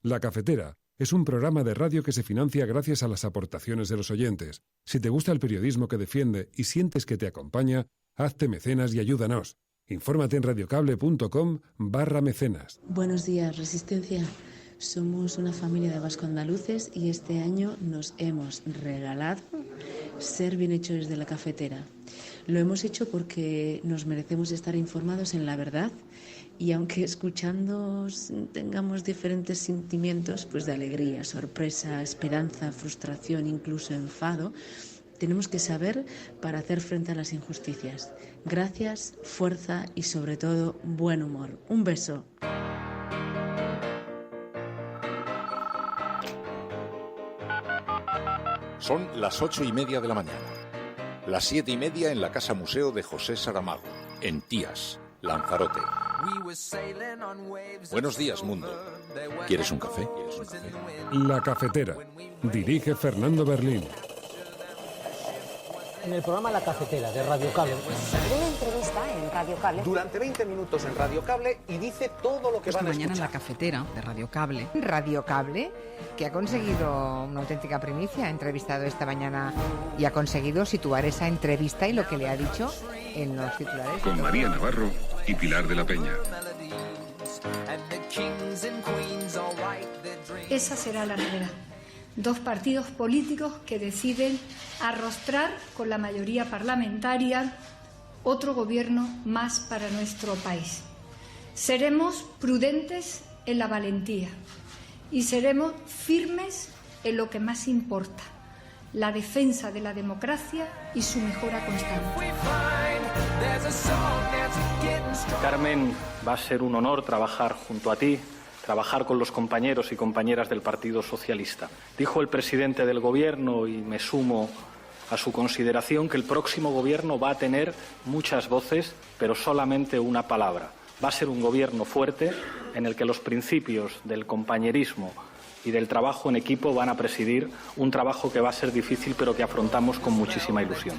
La Cafetera es un programa de radio que se financia gracias a las aportaciones de los oyentes. Si te gusta el periodismo que defiende y sientes que te acompaña, hazte mecenas y ayúdanos. Infórmate en radiocable.com/mecenas. Buenos días, Resistencia. Somos una familia de vasco-andaluces y este año nos hemos regalado ser bienhechores de la Cafetera. Lo hemos hecho porque nos merecemos estar informados en la verdad y aunque escuchando tengamos diferentes sentimientos, pues de alegría, sorpresa, esperanza, frustración, incluso enfado, tenemos que saber para hacer frente a las injusticias. Gracias, fuerza y sobre todo buen humor. Un beso. Son las 8:30 de la mañana. Las 7:30 en la Casa Museo de José Saramago, en Tías, Lanzarote. Buenos días, mundo. ¿Quieres un café? La Cafetera. Dirige Fernando Berlín. En el programa La Cafetera de Radio Cable. Una entrevista en Radio Cable. Durante 20 minutos en Radio Cable y dice todo lo que van a mañana escuchar. En La Cafetera de Radio Cable. Radio Cable, que ha conseguido una auténtica primicia, ha entrevistado esta mañana y ha conseguido situar esa entrevista y lo que le ha dicho en los titulares. Con María Navarro y Pilar de la Peña. Esa será la novedad. Dos partidos políticos que deciden arrostrar con la mayoría parlamentaria otro gobierno más para nuestro país. Seremos prudentes en la valentía y seremos firmes en lo que más importa, la defensa de la democracia y su mejora constante. Carmen, va a ser un honor trabajar junto a ti, trabajar con los compañeros y compañeras del Partido Socialista. Dijo el presidente del Gobierno, y me sumo a su consideración, que el próximo Gobierno va a tener muchas voces, pero solamente una palabra. Va a ser un Gobierno fuerte en el que los principios del compañerismo y del trabajo en equipo van a presidir un trabajo que va a ser difícil, pero que afrontamos con muchísima ilusión.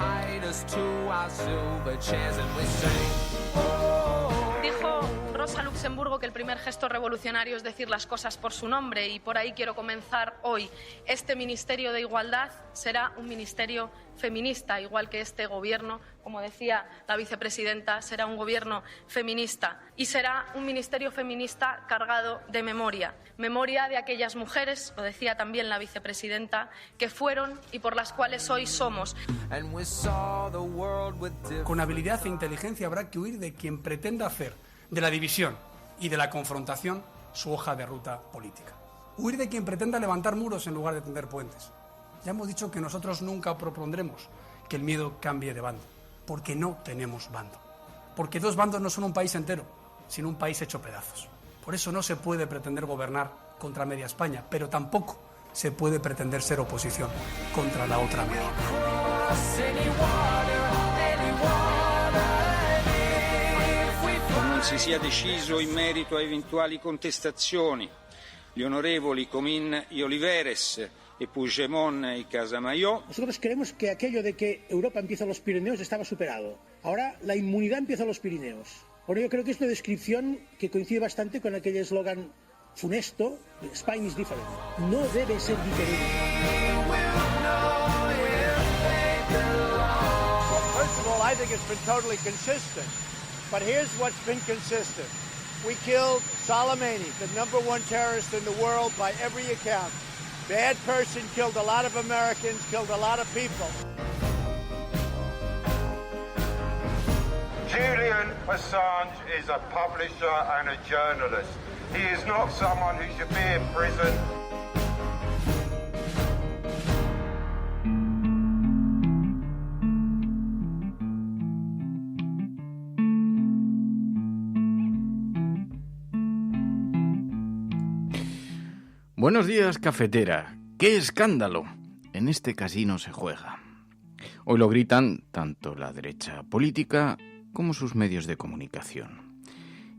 Rosa Luxemburgo que el primer gesto revolucionario es decir las cosas por su nombre, y por ahí quiero comenzar hoy. Este Ministerio de Igualdad será un ministerio feminista, igual que este gobierno, como decía la vicepresidenta, será un gobierno feminista, y será un ministerio feminista cargado de memoria de aquellas mujeres, lo decía también la vicepresidenta, que fueron y por las cuales hoy somos. Con habilidad e inteligencia habrá que huir de quien pretenda hacer de la división y de la confrontación su hoja de ruta política. Huir de quien pretenda levantar muros en lugar de tender puentes. Ya hemos dicho que nosotros nunca propondremos que el miedo cambie de bando, porque no tenemos bando. Porque dos bandos no son un país entero, sino un país hecho pedazos. Por eso no se puede pretender gobernar contra media España, pero tampoco se puede pretender ser oposición contra la otra media. Non si sia deciso in merito a eventuali contestazioni. Gli onorevoli Comín y Oliveres y Puigdemont y Casamajó. Nosotros creemos que aquello de que Europa empieza en los Pirineos estaba superado. Ahora la inmunidad empieza en los Pirineos. Bueno, yo creo que es una descripción que coincide bastante con aquel eslogan funesto, Spain is different. No debe ser diferente. Well, first of all, I think it's been totally consistent. But here's what's been consistent. We killed Soleimani, the #1 terrorist in the world by every account. Bad person, killed a lot of Americans, killed a lot of people. Julian Assange is a publisher and a journalist. He is not someone who should be in prison. Buenos días, cafetera. ¡Qué escándalo! En este casino se juega. Hoy lo gritan tanto la derecha política como sus medios de comunicación.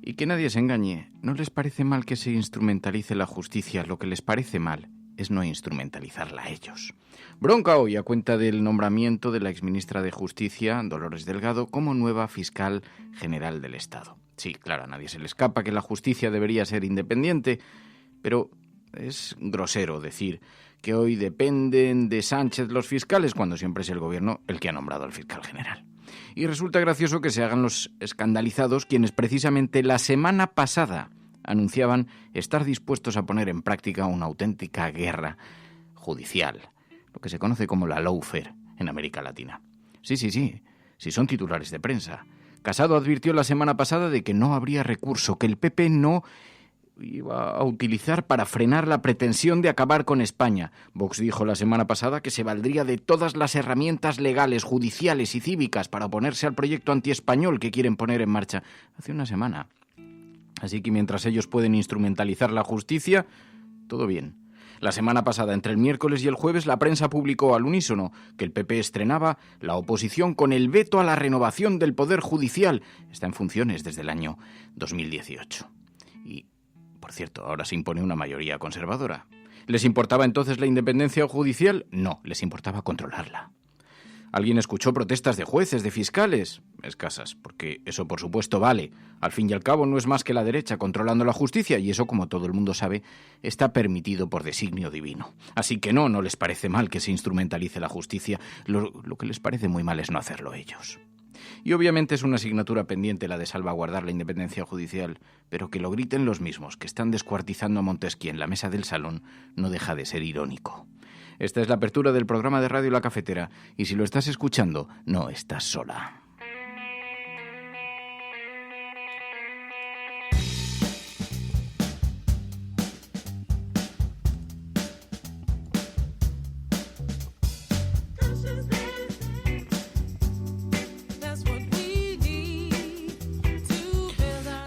Y que nadie se engañe, no les parece mal que se instrumentalice la justicia, lo que les parece mal es no instrumentalizarla a ellos. Bronca hoy a cuenta del nombramiento de la exministra de Justicia, Dolores Delgado, como nueva fiscal general del Estado. Sí, claro, a nadie se le escapa que la justicia debería ser independiente, pero Es grosero decir que hoy dependen de Sánchez los fiscales cuando siempre es el gobierno el que ha nombrado al fiscal general. Y resulta gracioso que se hagan los escandalizados quienes precisamente la semana pasada anunciaban estar dispuestos a poner en práctica una auténtica guerra judicial, lo que se conoce como la lawfare en América Latina. Sí, son titulares de prensa. Casado advirtió la semana pasada de que no habría recurso, que el PP no iba a utilizar para frenar la pretensión de acabar con España. Vox dijo la semana pasada que se valdría de todas las herramientas legales, judiciales y cívicas para oponerse al proyecto antiespañol que quieren poner en marcha hace una semana. Así que mientras ellos pueden instrumentalizar la justicia, todo bien. La semana pasada, entre el miércoles y el jueves, la prensa publicó al unísono que el PP estrenaba la oposición con el veto a la renovación del Poder Judicial. Está en funciones desde el año 2018. Y, por cierto, ahora se impone una mayoría conservadora. ¿Les importaba entonces la independencia judicial? No, les importaba controlarla. ¿Alguien escuchó protestas de jueces, de fiscales? Escasas, porque eso por supuesto vale. Al fin y al cabo no es más que la derecha controlando la justicia y eso, como todo el mundo sabe, está permitido por designio divino. Así que no les parece mal que se instrumentalice la justicia. Lo que les parece muy mal es no hacerlo ellos. Y obviamente es una asignatura pendiente la de salvaguardar la independencia judicial, pero que lo griten los mismos que están descuartizando a Montesquieu en la mesa del salón no deja de ser irónico. Esta es la apertura del programa de Radio La Cafetera, y si lo estás escuchando, no estás sola.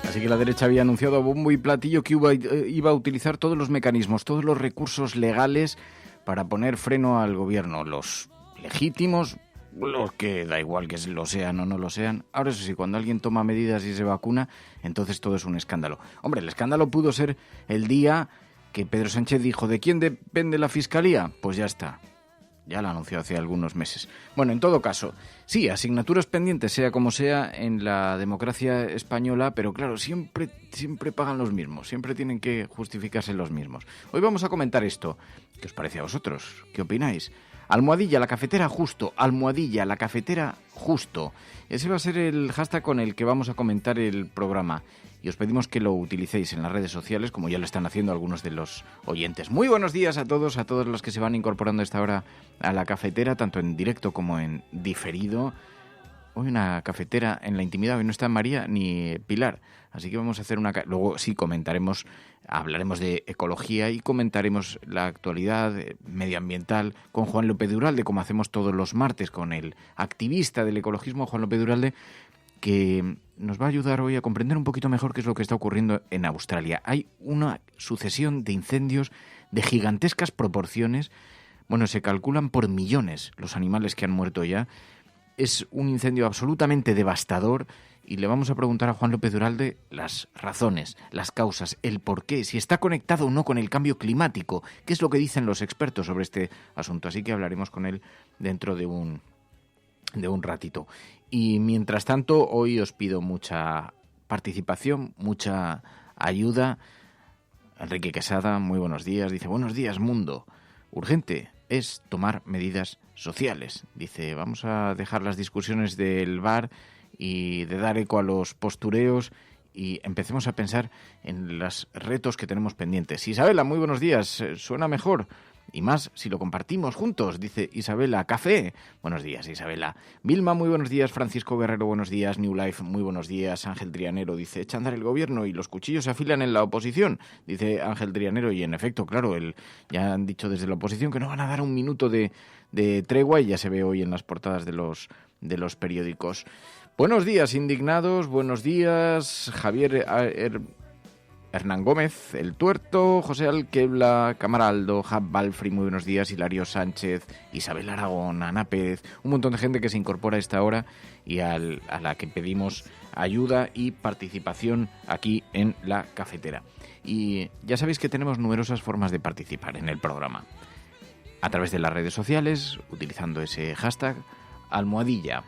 Así que la derecha había anunciado a bombo y platillo que iba a utilizar todos los mecanismos, todos los recursos legales para poner freno al gobierno, los legítimos, los que da igual que lo sean o no lo sean. Ahora eso sí, cuando alguien toma medidas y se vacuna, entonces todo es un escándalo. Hombre, el escándalo pudo ser el día que Pedro Sánchez dijo, ¿de quién depende la Fiscalía? Pues ya está. Ya lo anunció hace algunos meses. Bueno, en todo caso, sí, asignaturas pendientes, sea como sea, en la democracia española, pero claro, siempre pagan los mismos, siempre tienen que justificarse los mismos. Hoy vamos a comentar esto. ¿Qué os parece a vosotros? ¿Qué opináis? Almohadilla, la cafetera justo. Almohadilla, la cafetera justo. Ese va a ser el hashtag con el que vamos a comentar el programa. Y os pedimos que lo utilicéis en las redes sociales, como ya lo están haciendo algunos de los oyentes. Muy buenos días a todos los que se van incorporando a esta hora a la cafetera, tanto en directo como en diferido. Hoy una cafetera en la intimidad, hoy no está María ni Pilar, así que vamos a hacer una... Luego sí hablaremos de ecología y comentaremos la actualidad medioambiental con Juan López de Uralde, como hacemos todos los martes con el activista del ecologismo, Juan López de Uralde, que nos va a ayudar hoy a comprender un poquito mejor qué es lo que está ocurriendo en Australia. Hay una sucesión de incendios de gigantescas proporciones. Bueno, se calculan por millones los animales que han muerto ya. Es un incendio absolutamente devastador y le vamos a preguntar a Juan López de Uralde las razones, las causas, el porqué, si está conectado o no con el cambio climático, qué es lo que dicen los expertos sobre este asunto. Así que hablaremos con él dentro de un ratito. Y mientras tanto, hoy os pido mucha participación, mucha ayuda. Enrique Quesada, muy buenos días. Dice, buenos días, mundo. Urgente es tomar medidas sociales. Dice, vamos a dejar las discusiones del bar y de dar eco a los postureos y empecemos a pensar en los retos que tenemos pendientes. Isabela, muy buenos días. ¿Suena mejor? Y más si lo compartimos juntos, dice Isabela. Café, buenos días, Isabela. Vilma, muy buenos días. Francisco Guerrero, buenos días. New Life, muy buenos días. Ángel Trianero dice, echa a andar el gobierno y los cuchillos se afilan en la oposición, dice Ángel Trianero. Y en efecto, claro, ya han dicho desde la oposición que no van a dar un minuto de tregua y ya se ve hoy en las portadas de los periódicos. Buenos días, indignados. Buenos días, Javier Hernán Gómez, El Tuerto, José Alquebla, Camaraldo, Jab Balfri, muy buenos días, Hilario Sánchez, Isabel Aragón, Ana Pérez, un montón de gente que se incorpora a esta hora y a la que pedimos ayuda y participación aquí en la cafetera. Y ya sabéis que tenemos numerosas formas de participar en el programa. A través de las redes sociales, utilizando ese hashtag, almohadilla,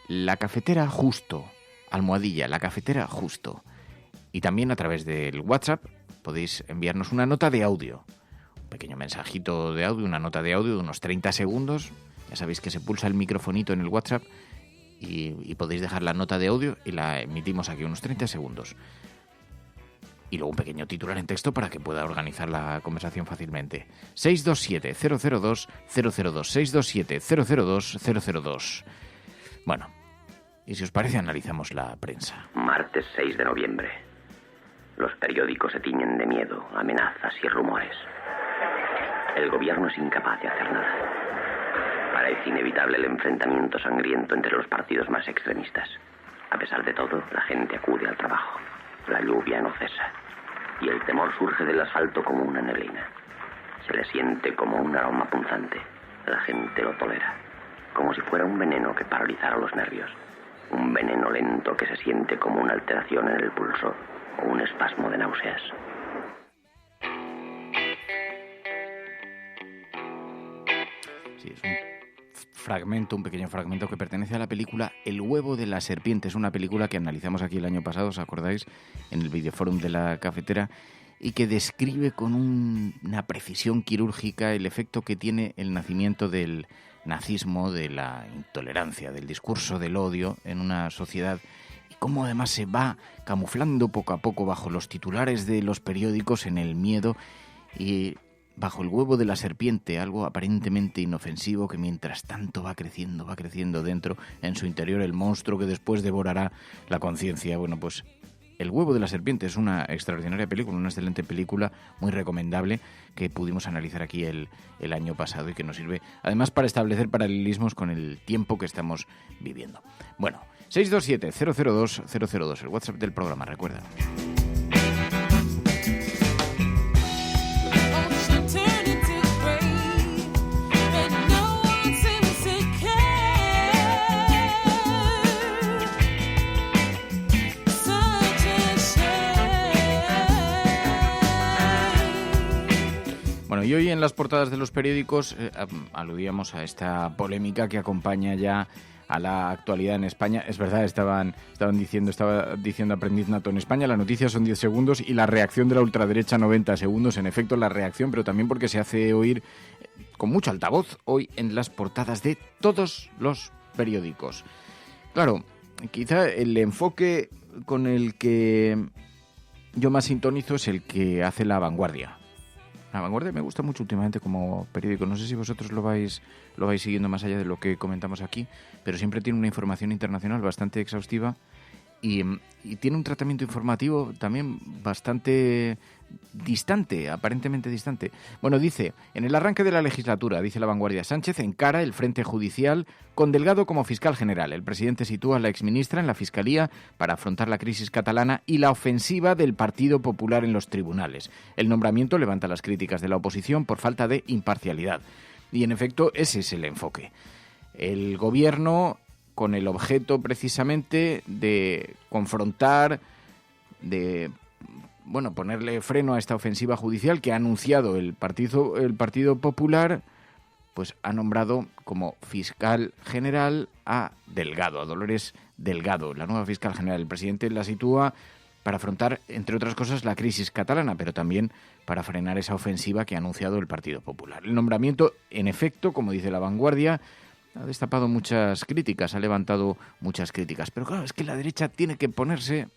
la cafetera justo, almohadilla, la cafetera justo. Y también a través del WhatsApp, podéis enviarnos una nota de audio, un pequeño mensajito de audio, una nota de audio de unos 30 segundos. Ya sabéis que se pulsa el microfonito en el WhatsApp y podéis dejar la nota de audio y la emitimos aquí unos 30 segundos. Y luego un pequeño titular en texto para que pueda organizar la conversación fácilmente. 627-002-002, 627-002-002. Bueno, y si os parece analizamos la prensa. Martes 6 de noviembre. Los periódicos se tiñen de miedo, amenazas y rumores. El gobierno es incapaz de hacer nada. Parece inevitable el enfrentamiento sangriento entre los partidos más extremistas. A pesar de todo, la gente acude al trabajo. La lluvia no cesa. Y el temor surge del asfalto como una neblina. Se le siente como un aroma punzante. La gente lo tolera. Como si fuera un veneno que paralizara los nervios. Un veneno lento que se siente como una alteración en el pulso o un espasmo de náuseas. Sí, es un pequeño fragmento que pertenece a la película El huevo de la serpiente. Es una película que analizamos aquí el año pasado, ¿os acordáis? En el videoforum de la cafetera, y que describe con una precisión quirúrgica el efecto que tiene el nacimiento del nazismo, de la intolerancia, del discurso del odio en una sociedad, y cómo además se va camuflando poco a poco bajo los titulares de los periódicos en el miedo y bajo el huevo de la serpiente, algo aparentemente inofensivo que mientras tanto va creciendo dentro, en su interior, el monstruo que después devorará la conciencia. Bueno, pues El huevo de la serpiente es una extraordinaria película, una excelente película, muy recomendable, que pudimos analizar aquí el año pasado y que nos sirve además para establecer paralelismos con el tiempo que estamos viviendo. Bueno, 627-002-002, el WhatsApp del programa, recuerda. Bueno, y hoy en las portadas de los periódicos aludíamos a esta polémica que acompaña ya a la actualidad en España. Es verdad, estaba diciendo Aprendiz Nato, en España la noticia son 10 segundos y la reacción de la ultraderecha 90 segundos. En efecto, la reacción, pero también porque se hace oír con mucho altavoz hoy en las portadas de todos los periódicos. Claro, quizá el enfoque con el que yo más sintonizo es el que hace La Vanguardia. La Vanguardia me gusta mucho últimamente como periódico. No sé si vosotros lo vais siguiendo más allá de lo que comentamos aquí, pero siempre tiene una información internacional bastante exhaustiva y tiene un tratamiento informativo también bastante distante, aparentemente distante. Bueno, dice, en el arranque de la legislatura, dice La Vanguardia, Sánchez encara el frente judicial con Delgado como fiscal general. El presidente sitúa a la exministra en la Fiscalía para afrontar la crisis catalana y la ofensiva del Partido Popular en los tribunales. El nombramiento levanta las críticas de la oposición por falta de imparcialidad. Y en efecto, ese es el enfoque. El gobierno, con el objeto precisamente de confrontar, de ponerle freno a esta ofensiva judicial que ha anunciado el Partido Popular, pues ha nombrado como fiscal general a Delgado, a Dolores Delgado, la nueva fiscal general. El presidente la sitúa para afrontar, entre otras cosas, la crisis catalana, pero también para frenar esa ofensiva que ha anunciado el Partido Popular. El nombramiento, en efecto, como dice La Vanguardia, ha destapado muchas críticas, ha levantado muchas críticas. Pero claro, es que la derecha tiene que ponerse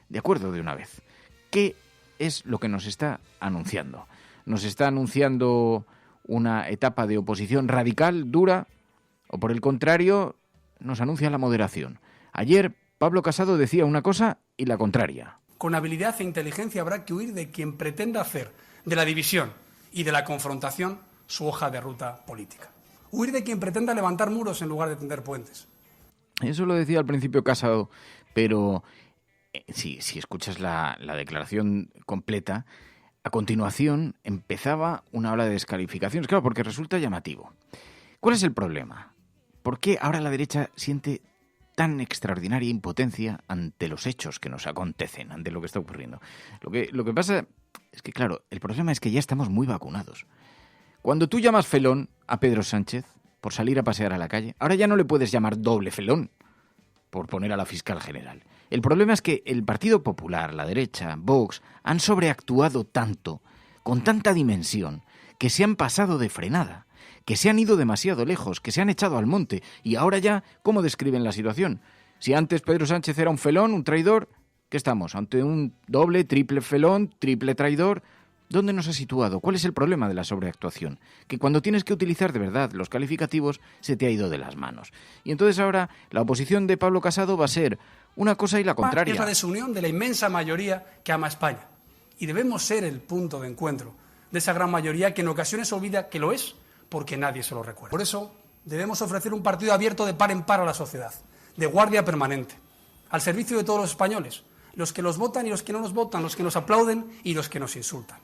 de acuerdo de una vez. ¿Qué es lo que nos está anunciando? ¿Nos está anunciando una etapa de oposición radical, dura? ¿O por el contrario, nos anuncia la moderación? Ayer Pablo Casado decía una cosa y la contraria. Con habilidad e inteligencia habrá que huir de quien pretenda hacer de la división y de la confrontación su hoja de ruta política. Huir de quien pretenda levantar muros en lugar de tender puentes. Eso lo decía al principio Casado, pero si escuchas la declaración completa, a continuación empezaba una ola de descalificaciones. Claro, porque resulta llamativo. ¿Cuál es el problema? ¿Por qué ahora la derecha siente tan extraordinaria impotencia ante los hechos que nos acontecen, ante lo que está ocurriendo? Lo que pasa es que, claro, el problema es que ya estamos muy vacunados. Cuando tú llamas felón a Pedro Sánchez por salir a pasear a la calle, ahora ya no le puedes llamar doble felón, por poner a la fiscal general. El problema es que el Partido Popular, la derecha, Vox, han sobreactuado tanto, con tanta dimensión, que se han pasado de frenada, que se han ido demasiado lejos, que se han echado al monte. Y ahora ya, ¿cómo describen la situación? Si antes Pedro Sánchez era un felón, un traidor, ¿qué estamos? ¿Ante un doble, triple felón, triple traidor? ¿Dónde nos ha situado? ¿Cuál es el problema de la sobreactuación? Que cuando tienes que utilizar de verdad los calificativos se te ha ido de las manos. Y entonces ahora la oposición de Pablo Casado va a ser una cosa y la contraria. Es la desunión de la inmensa mayoría que ama a España. Y debemos ser el punto de encuentro de esa gran mayoría que en ocasiones olvida que lo es porque nadie se lo recuerda. Por eso debemos ofrecer un partido abierto de par en par a la sociedad, de guardia permanente, al servicio de todos los españoles, los que los votan y los que no nos votan, los que nos aplauden y los que nos insultan.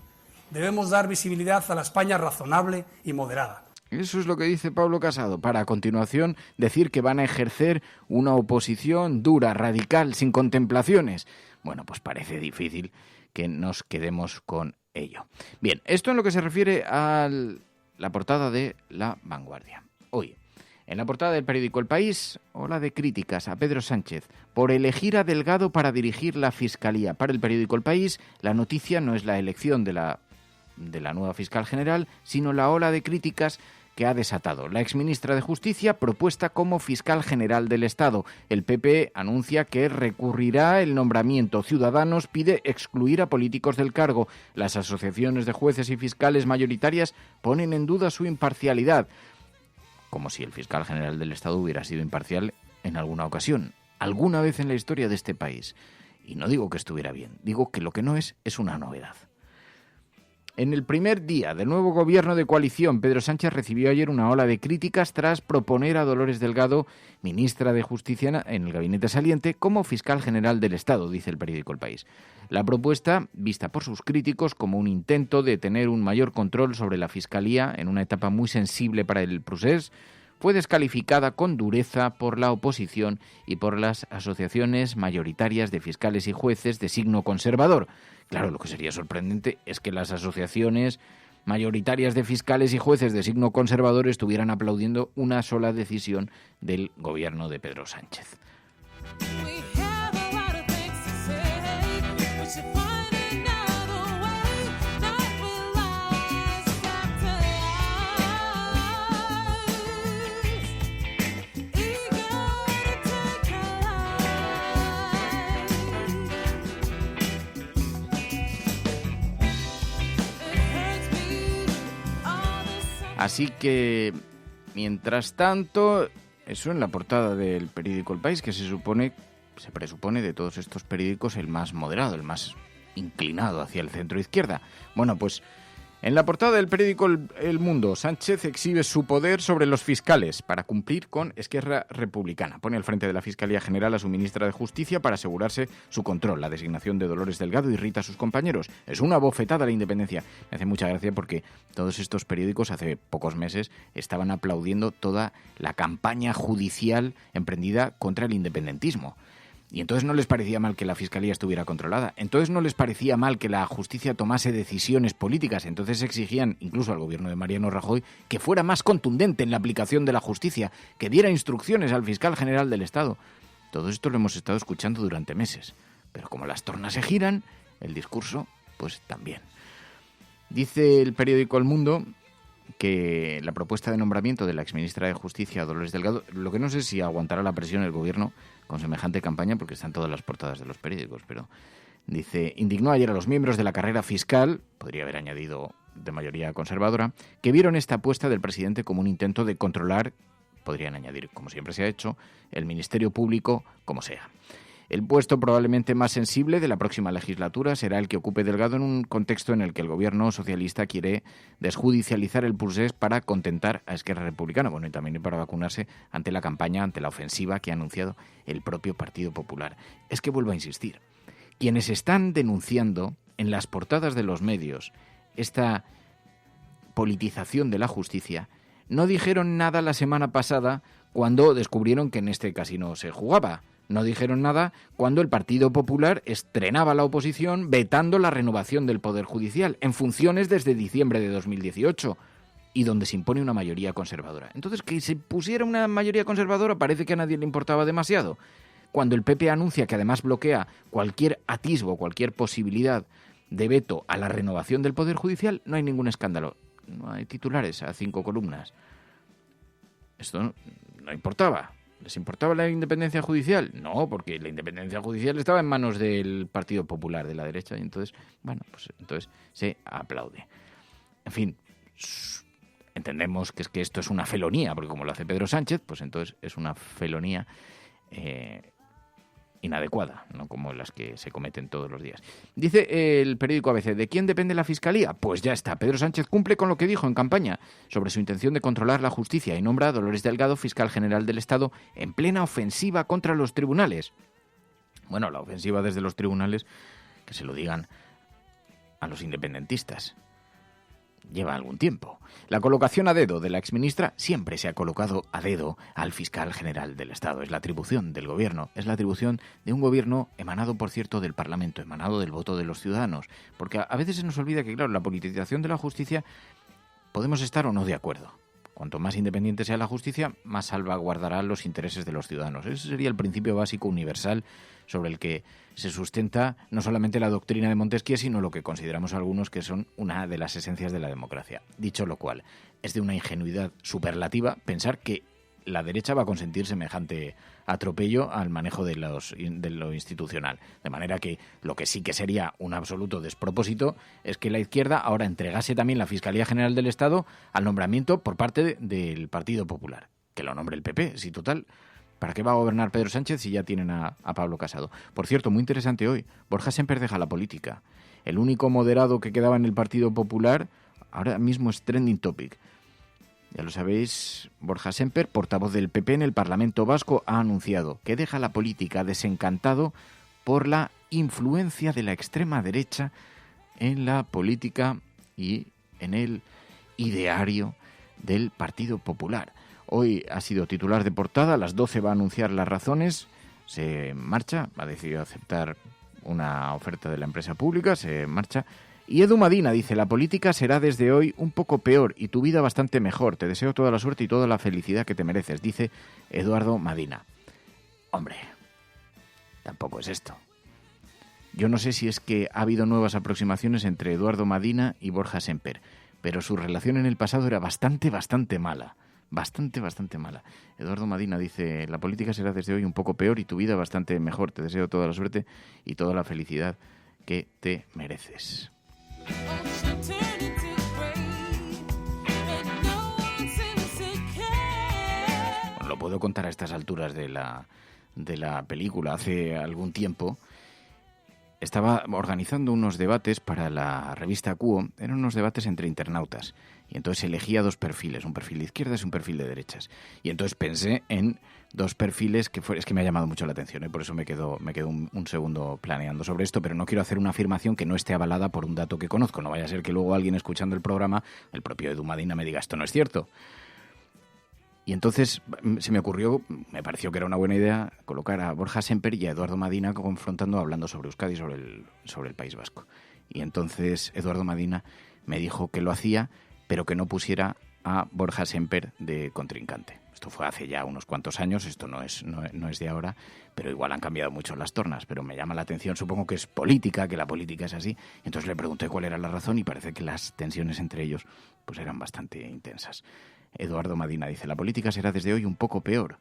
Debemos dar visibilidad a la España razonable y moderada. Eso es lo que dice Pablo Casado, para a continuación decir que van a ejercer una oposición dura, radical, sin contemplaciones. Bueno, pues parece difícil que nos quedemos con ello. Bien, esto en lo que se refiere a la portada de La Vanguardia. Hoy, en la portada del periódico El País, ola de críticas a Pedro Sánchez por elegir a Delgado para dirigir la Fiscalía. Para el periódico El País, la noticia no es la elección de la nueva fiscal general, sino la ola de críticas que ha desatado. La exministra de Justicia propuesta como fiscal general del Estado. El PP anuncia que recurrirá el nombramiento. Ciudadanos pide excluir a políticos del cargo. Las asociaciones de jueces y fiscales mayoritarias ponen en duda su imparcialidad. Como si el fiscal general del Estado hubiera sido imparcial en alguna ocasión, alguna vez en la historia de este país. Y no digo que estuviera bien, digo que lo que no es una novedad. En el primer día del nuevo gobierno de coalición, Pedro Sánchez recibió ayer una ola de críticas tras proponer a Dolores Delgado, ministra de Justicia en el gabinete saliente, como fiscal general del Estado, dice el periódico El País. La propuesta, vista por sus críticos como un intento de tener un mayor control sobre la Fiscalía en una etapa muy sensible para el procés, fue descalificada con dureza por la oposición y por las asociaciones mayoritarias de fiscales y jueces de signo conservador. Claro, lo que sería sorprendente es que las asociaciones mayoritarias de fiscales y jueces de signo conservador estuvieran aplaudiendo una sola decisión del gobierno de Pedro Sánchez. Así que, mientras tanto, eso en la portada del periódico El País, que se presupone de todos estos periódicos el más moderado, el más inclinado hacia el centro-izquierda. Bueno, pues en la portada del periódico El Mundo, Sánchez exhibe su poder sobre los fiscales para cumplir con Esquerra Republicana. Pone al frente de la Fiscalía General a su ministra de Justicia para asegurarse su control. La designación de Dolores Delgado irrita a sus compañeros. Es una bofetada a la independencia. Me hace mucha gracia porque todos estos periódicos hace pocos meses estaban aplaudiendo toda la campaña judicial emprendida contra el independentismo. Y entonces no les parecía mal que la Fiscalía estuviera controlada. Entonces no les parecía mal que la justicia tomase decisiones políticas. Entonces exigían, incluso al gobierno de Mariano Rajoy, que fuera más contundente en la aplicación de la justicia, que diera instrucciones al fiscal general del Estado. Todo esto lo hemos estado escuchando durante meses. Pero como las tornas se giran, el discurso, pues también. Dice el periódico El Mundo que la propuesta de nombramiento de la exministra de Justicia, Dolores Delgado, lo que no sé si aguantará la presión el gobierno con semejante campaña, porque están todas las portadas de los periódicos, pero dice, indignó ayer a los miembros de la carrera fiscal, podría haber añadido de mayoría conservadora, que vieron esta apuesta del presidente como un intento de controlar, podrían añadir, como siempre se ha hecho, el Ministerio Público como sea. El puesto probablemente más sensible de la próxima legislatura será el que ocupe Delgado en un contexto en el que el gobierno socialista quiere desjudicializar el procés para contentar a Esquerra Republicana, bueno, y también para vacunarse ante la campaña, ante la ofensiva que ha anunciado el propio Partido Popular. Es que vuelvo a insistir, quienes están denunciando en las portadas de los medios esta politización de la justicia no dijeron nada la semana pasada cuando descubrieron que en este casino se jugaba. No dijeron nada cuando el Partido Popular estrenaba la oposición vetando la renovación del Poder Judicial en funciones desde diciembre de 2018 y donde se impone una mayoría conservadora. Entonces, que se pusiera una mayoría conservadora parece que a nadie le importaba demasiado. cuando el PP anuncia que además bloquea cualquier atisbo, cualquier posibilidad de veto a la renovación del Poder Judicial, no hay ningún escándalo. No hay titulares a 5 columnas. Esto no importaba. ¿Les importaba la independencia judicial? No, porque la independencia judicial estaba en manos del Partido Popular de la derecha y entonces, bueno, pues entonces se aplaude. En fin, entendemos que esto es una felonía, porque como lo hace Pedro Sánchez, pues entonces es una felonía inadecuada, no como las que se cometen todos los días. Dice el periódico ABC, ¿de quién depende la Fiscalía? Pues ya está, Pedro Sánchez cumple con lo que dijo en campaña sobre su intención de controlar la justicia y nombra a Dolores Delgado, fiscal general del Estado, en plena ofensiva contra los tribunales. Bueno, la ofensiva desde los tribunales, que se lo digan a los independentistas. Lleva algún tiempo. La colocación a dedo de la exministra siempre se ha colocado a dedo al fiscal general del Estado. Es la atribución del gobierno, es la atribución de un gobierno emanado, por cierto, del Parlamento, emanado del voto de los ciudadanos. Porque a veces se nos olvida que, claro, la politización de la justicia podemos estar o no de acuerdo. Cuanto más independiente sea la justicia, más salvaguardará los intereses de los ciudadanos. Ese sería el principio básico universal sobre el que se sustenta no solamente la doctrina de Montesquieu, sino lo que consideramos algunos que son una de las esencias de la democracia. Dicho lo cual, es de una ingenuidad superlativa pensar que la derecha va a consentir semejante atropello al manejo de lo institucional. De manera que lo que sí que sería un absoluto despropósito es que la izquierda ahora entregase también la Fiscalía General del Estado al nombramiento por parte del Partido Popular. Que lo nombre el PP, si total, ¿para qué va a gobernar Pedro Sánchez si ya tienen a Pablo Casado? Por cierto, muy interesante hoy, Borja Sémper deja la política. El único moderado que quedaba en el Partido Popular ahora mismo es trending topic. Ya lo sabéis, Borja Sémper, portavoz del PP en el Parlamento Vasco, ha anunciado que deja la política desencantado por la influencia de la extrema derecha en la política y en el ideario del Partido Popular. Hoy ha sido titular de portada, a las 12 va a anunciar las razones, se marcha, ha decidido aceptar una oferta de la empresa pública, se marcha. Y Edu Madina dice, la política será desde hoy un poco peor y tu vida bastante mejor. Te deseo toda la suerte y toda la felicidad que te mereces, dice Eduardo Madina. Hombre, tampoco es esto. Yo no sé si es que ha habido nuevas aproximaciones entre Eduardo Madina y Borja Sémper, pero su relación en el pasado era bastante mala. Bastante mala. Eduardo Madina dice, la política será desde hoy un poco peor y tu vida bastante mejor. Te deseo toda la suerte y toda la felicidad que te mereces. Bueno, lo puedo contar a estas alturas de la película. Hace algún tiempo estaba organizando unos debates para la revista Cuo. Eran unos debates entre internautas. Y entonces elegía 2 perfiles, un perfil de izquierdas y un perfil de derechas. Y entonces pensé en 2 perfiles es que me ha llamado mucho la atención, por eso me quedo un segundo planeando sobre esto, pero no quiero hacer una afirmación que no esté avalada por un dato que conozco. No vaya a ser que luego alguien escuchando el programa, el propio Edu Madina, me diga esto no es cierto. Y entonces se me ocurrió, me pareció que era una buena idea, colocar a Borja Sémper y a Eduardo Madina confrontando, hablando sobre Euskadi y sobre el País Vasco. Y entonces Eduardo Madina me dijo que lo hacía, pero que no pusiera a Borja Sémper de contrincante. Esto fue hace ya unos cuantos años, esto no es de ahora, pero igual han cambiado mucho las tornas, pero me llama la atención, supongo que es política, que la política es así. Entonces le pregunté cuál era la razón y parece que las tensiones entre ellos pues eran bastante intensas. Eduardo Madina dice, la política será desde hoy un poco peor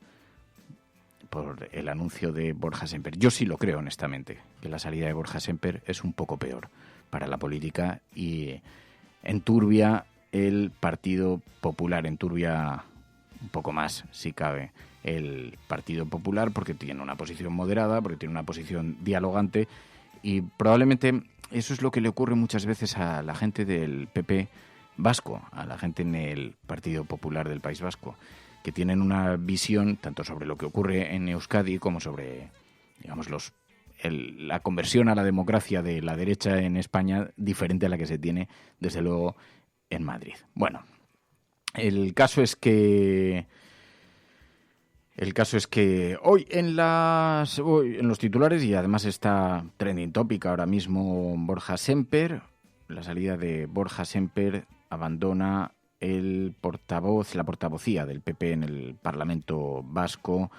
por el anuncio de Borja Sémper. Yo sí lo creo, honestamente, que la salida de Borja Sémper es un poco peor para la política y enturbia el Partido Popular, enturbia un poco más, si cabe, el Partido Popular, porque tiene una posición moderada, porque tiene una posición dialogante, y probablemente eso es lo que le ocurre muchas veces a la gente del PP vasco, a la gente en el Partido Popular del País Vasco, que tienen una visión tanto sobre lo que ocurre en Euskadi como sobre, digamos, la conversión a la democracia de la derecha en España diferente a la que se tiene, desde luego, en Madrid. Bueno, el caso es que hoy en los titulares, y además está trending topic ahora mismo, Borja Sémper, la salida de Borja Sémper abandona la portavocía del PP en el Parlamento Vasco.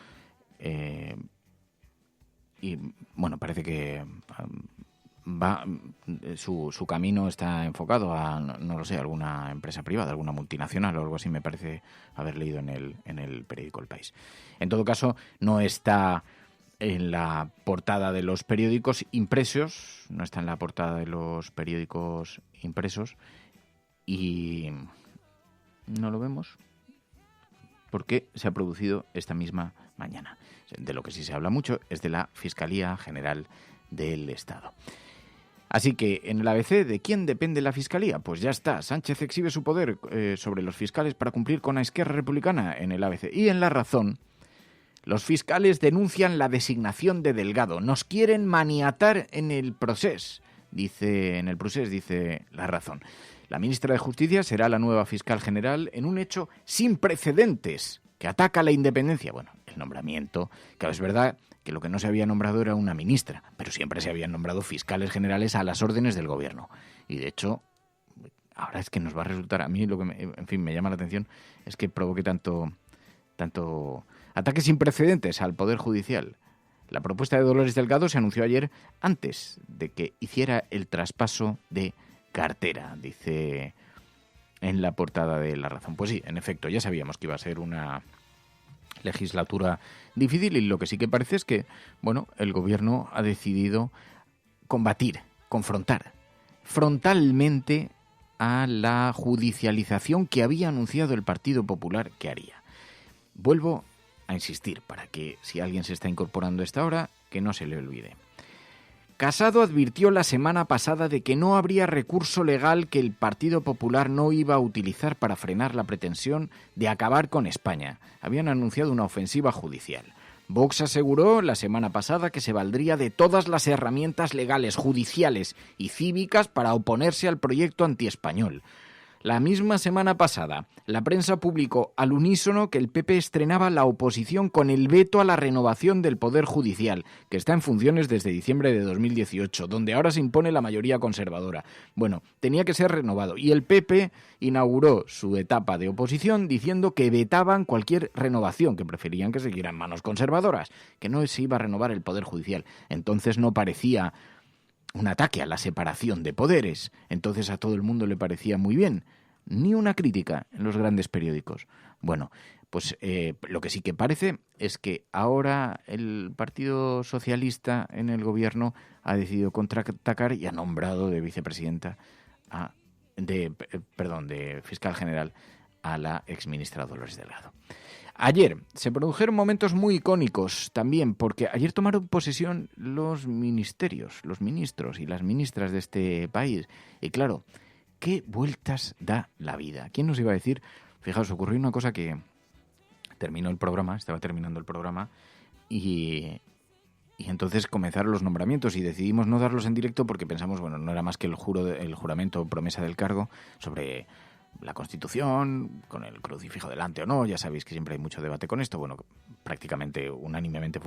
y bueno, parece que su camino está enfocado a, no lo sé, alguna empresa privada, alguna multinacional o algo así, me parece haber leído en el periódico El País. En todo caso, no está en la portada de los periódicos impresos, y no lo vemos porque se ha producido esta misma mañana. De lo que sí se habla mucho es de la Fiscalía General del Estado. Así que en el ABC, ¿de quién depende la Fiscalía? Pues ya está, Sánchez exhibe su poder sobre los fiscales para cumplir con la Esquerra Republicana en el ABC. Y en La Razón, los fiscales denuncian la designación de Delgado. Nos quieren maniatar en el procés, dice La Razón. La ministra de Justicia será la nueva fiscal general en un hecho sin precedentes que ataca la independencia. Bueno, el nombramiento, claro, es verdad que lo que no se había nombrado era una ministra, pero siempre se habían nombrado fiscales generales a las órdenes del gobierno. Y de hecho, ahora es que nos va a resultar, a mí lo que me llama la atención es que provoque tanto ataque sin precedentes al Poder Judicial. La propuesta de Dolores Delgado se anunció ayer antes de que hiciera el traspaso de cartera, dice en la portada de La Razón. Pues sí, en efecto, ya sabíamos que iba a ser una legislatura difícil y lo que sí que parece es que, bueno, el gobierno ha decidido confrontar frontalmente a la judicialización que había anunciado el Partido Popular que haría. Vuelvo a insistir, para que si alguien se está incorporando a esta hora, que no se le olvide. Casado advirtió la semana pasada de que no habría recurso legal que el Partido Popular no iba a utilizar para frenar la pretensión de acabar con España. Habían anunciado una ofensiva judicial. Vox aseguró la semana pasada que se valdría de todas las herramientas legales, judiciales y cívicas para oponerse al proyecto antiespañol. La misma semana pasada, la prensa publicó al unísono que el PP estrenaba la oposición con el veto a la renovación del Poder Judicial, que está en funciones desde diciembre de 2018, donde ahora se impone la mayoría conservadora. Bueno, tenía que ser renovado y el PP inauguró su etapa de oposición diciendo que vetaban cualquier renovación, que preferían que siguieran manos conservadoras, que no se iba a renovar el Poder Judicial. Entonces no parecía un ataque a la separación de poderes. Entonces a todo el mundo le parecía muy bien. Ni una crítica en los grandes periódicos. Bueno, pues lo que sí que parece es que ahora el Partido Socialista en el gobierno ha decidido contraatacar y ha nombrado de vicepresidenta de fiscal general a la exministra Dolores Delgado. Ayer se produjeron momentos muy icónicos también, porque ayer tomaron posesión los ministerios, los ministros y las ministras de este país. Y claro, ¿qué vueltas da la vida? ¿Quién nos iba a decir? Fijaos, ocurrió una cosa que estaba terminando el programa y entonces comenzaron los nombramientos y decidimos no darlos en directo porque pensamos, bueno, no era más que el juramento o promesa del cargo sobre la Constitución, con el crucifijo delante o no. Ya sabéis que siempre hay mucho debate con esto. Bueno, prácticamente unánimemente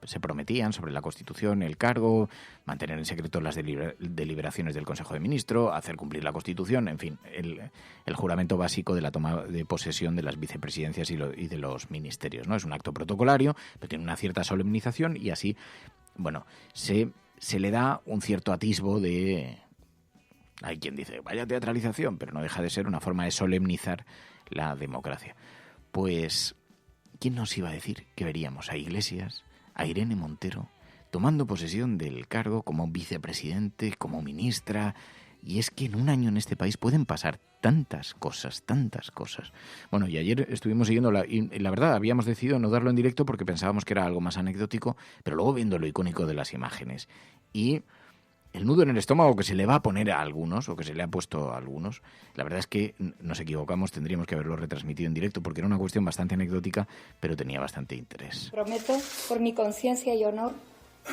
se prometían sobre la Constitución, el cargo, mantener en secreto las deliberaciones del Consejo de Ministros, hacer cumplir la Constitución, en fin, el juramento básico de la toma de posesión de las vicepresidencias y de los ministerios, ¿no? Es un acto protocolario, pero tiene una cierta solemnización y así, bueno, se le da un cierto atisbo de... Hay quien dice, vaya teatralización, pero no deja de ser una forma de solemnizar la democracia. Pues, ¿quién nos iba a decir que veríamos a Iglesias, a Irene Montero, tomando posesión del cargo como vicepresidente, como ministra? Y es que en un año en este país pueden pasar tantas cosas. Bueno, y ayer estuvimos siguiendo y la verdad, habíamos decidido no darlo en directo porque pensábamos que era algo más anecdótico, pero luego viendo lo icónico de las imágenes y el nudo en el estómago que se le va a poner a algunos, o que se le ha puesto a algunos, la verdad es que nos equivocamos, tendríamos que haberlo retransmitido en directo, porque era una cuestión bastante anecdótica, pero tenía bastante interés. Prometo, por mi conciencia y honor,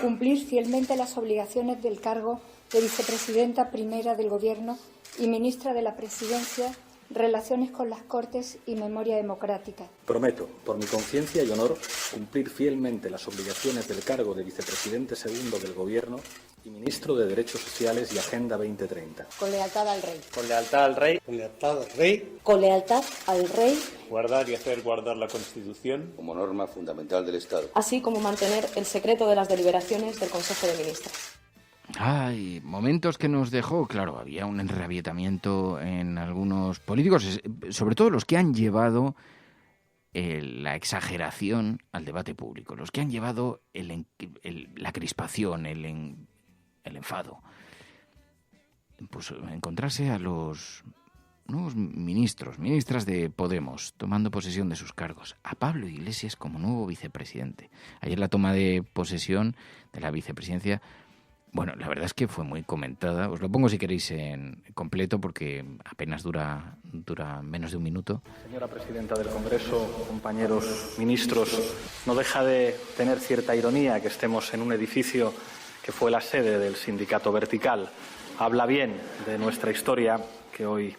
cumplir fielmente las obligaciones del cargo de vicepresidenta primera del Gobierno y ministra de la Presidencia relaciones con las Cortes y memoria democrática. Prometo, por mi conciencia y honor, cumplir fielmente las obligaciones del cargo de vicepresidente segundo del Gobierno y ministro de Derechos Sociales y Agenda 2030. Con lealtad al rey. Con lealtad al rey. Con lealtad al rey. Con lealtad al rey. Guardar y hacer guardar la Constitución como norma fundamental del Estado. Así como mantener el secreto de las deliberaciones del Consejo de Ministros. Hay momentos que nos dejó, claro, había un enrabietamiento en algunos políticos, sobre todo los que han llevado la exageración al debate público, los que han llevado la crispación, el enfado. Pues encontrarse a los nuevos ministras de Podemos tomando posesión de sus cargos, a Pablo Iglesias como nuevo vicepresidente. Ayer la toma de posesión de la vicepresidencia, bueno, la verdad es que fue muy comentada. Os lo pongo si queréis en completo porque apenas dura menos de un minuto. Señora presidenta del Congreso, compañeros ministros, no deja de tener cierta ironía que estemos en un edificio que fue la sede del sindicato Vertical. Habla bien de nuestra historia que hoy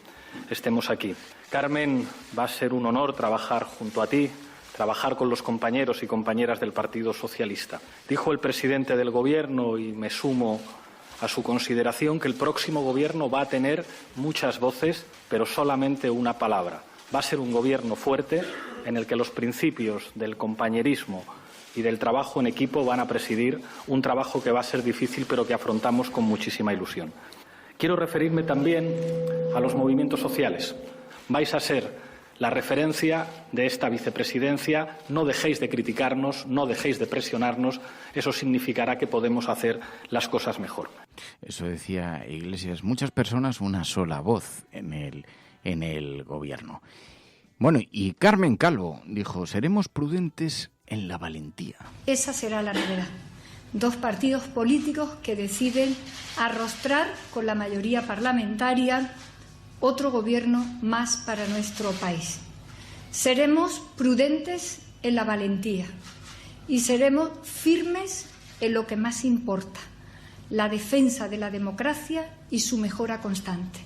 estemos aquí. Carmen, va a ser un honor trabajar junto a ti, trabajar con los compañeros y compañeras del Partido Socialista. Dijo el presidente del Gobierno, y me sumo a su consideración, que el próximo Gobierno va a tener muchas voces, pero solamente una palabra. Va a ser un Gobierno fuerte en el que los principios del compañerismo y del trabajo en equipo van a presidir un trabajo que va a ser difícil, pero que afrontamos con muchísima ilusión. Quiero referirme también a los movimientos sociales. Vais a ser la referencia de esta vicepresidencia. No dejéis de criticarnos, no dejéis de presionarnos. Eso significará que podemos hacer las cosas mejor. Eso decía Iglesias. Muchas personas, una sola voz en el Gobierno. Bueno, y Carmen Calvo dijo, seremos prudentes en la valentía. Esa será la novedad. 2 partidos políticos que deciden arrostrar con la mayoría parlamentaria otro gobierno más para nuestro país. Seremos prudentes en la valentía y seremos firmes en lo que más importa, la defensa de la democracia y su mejora constante.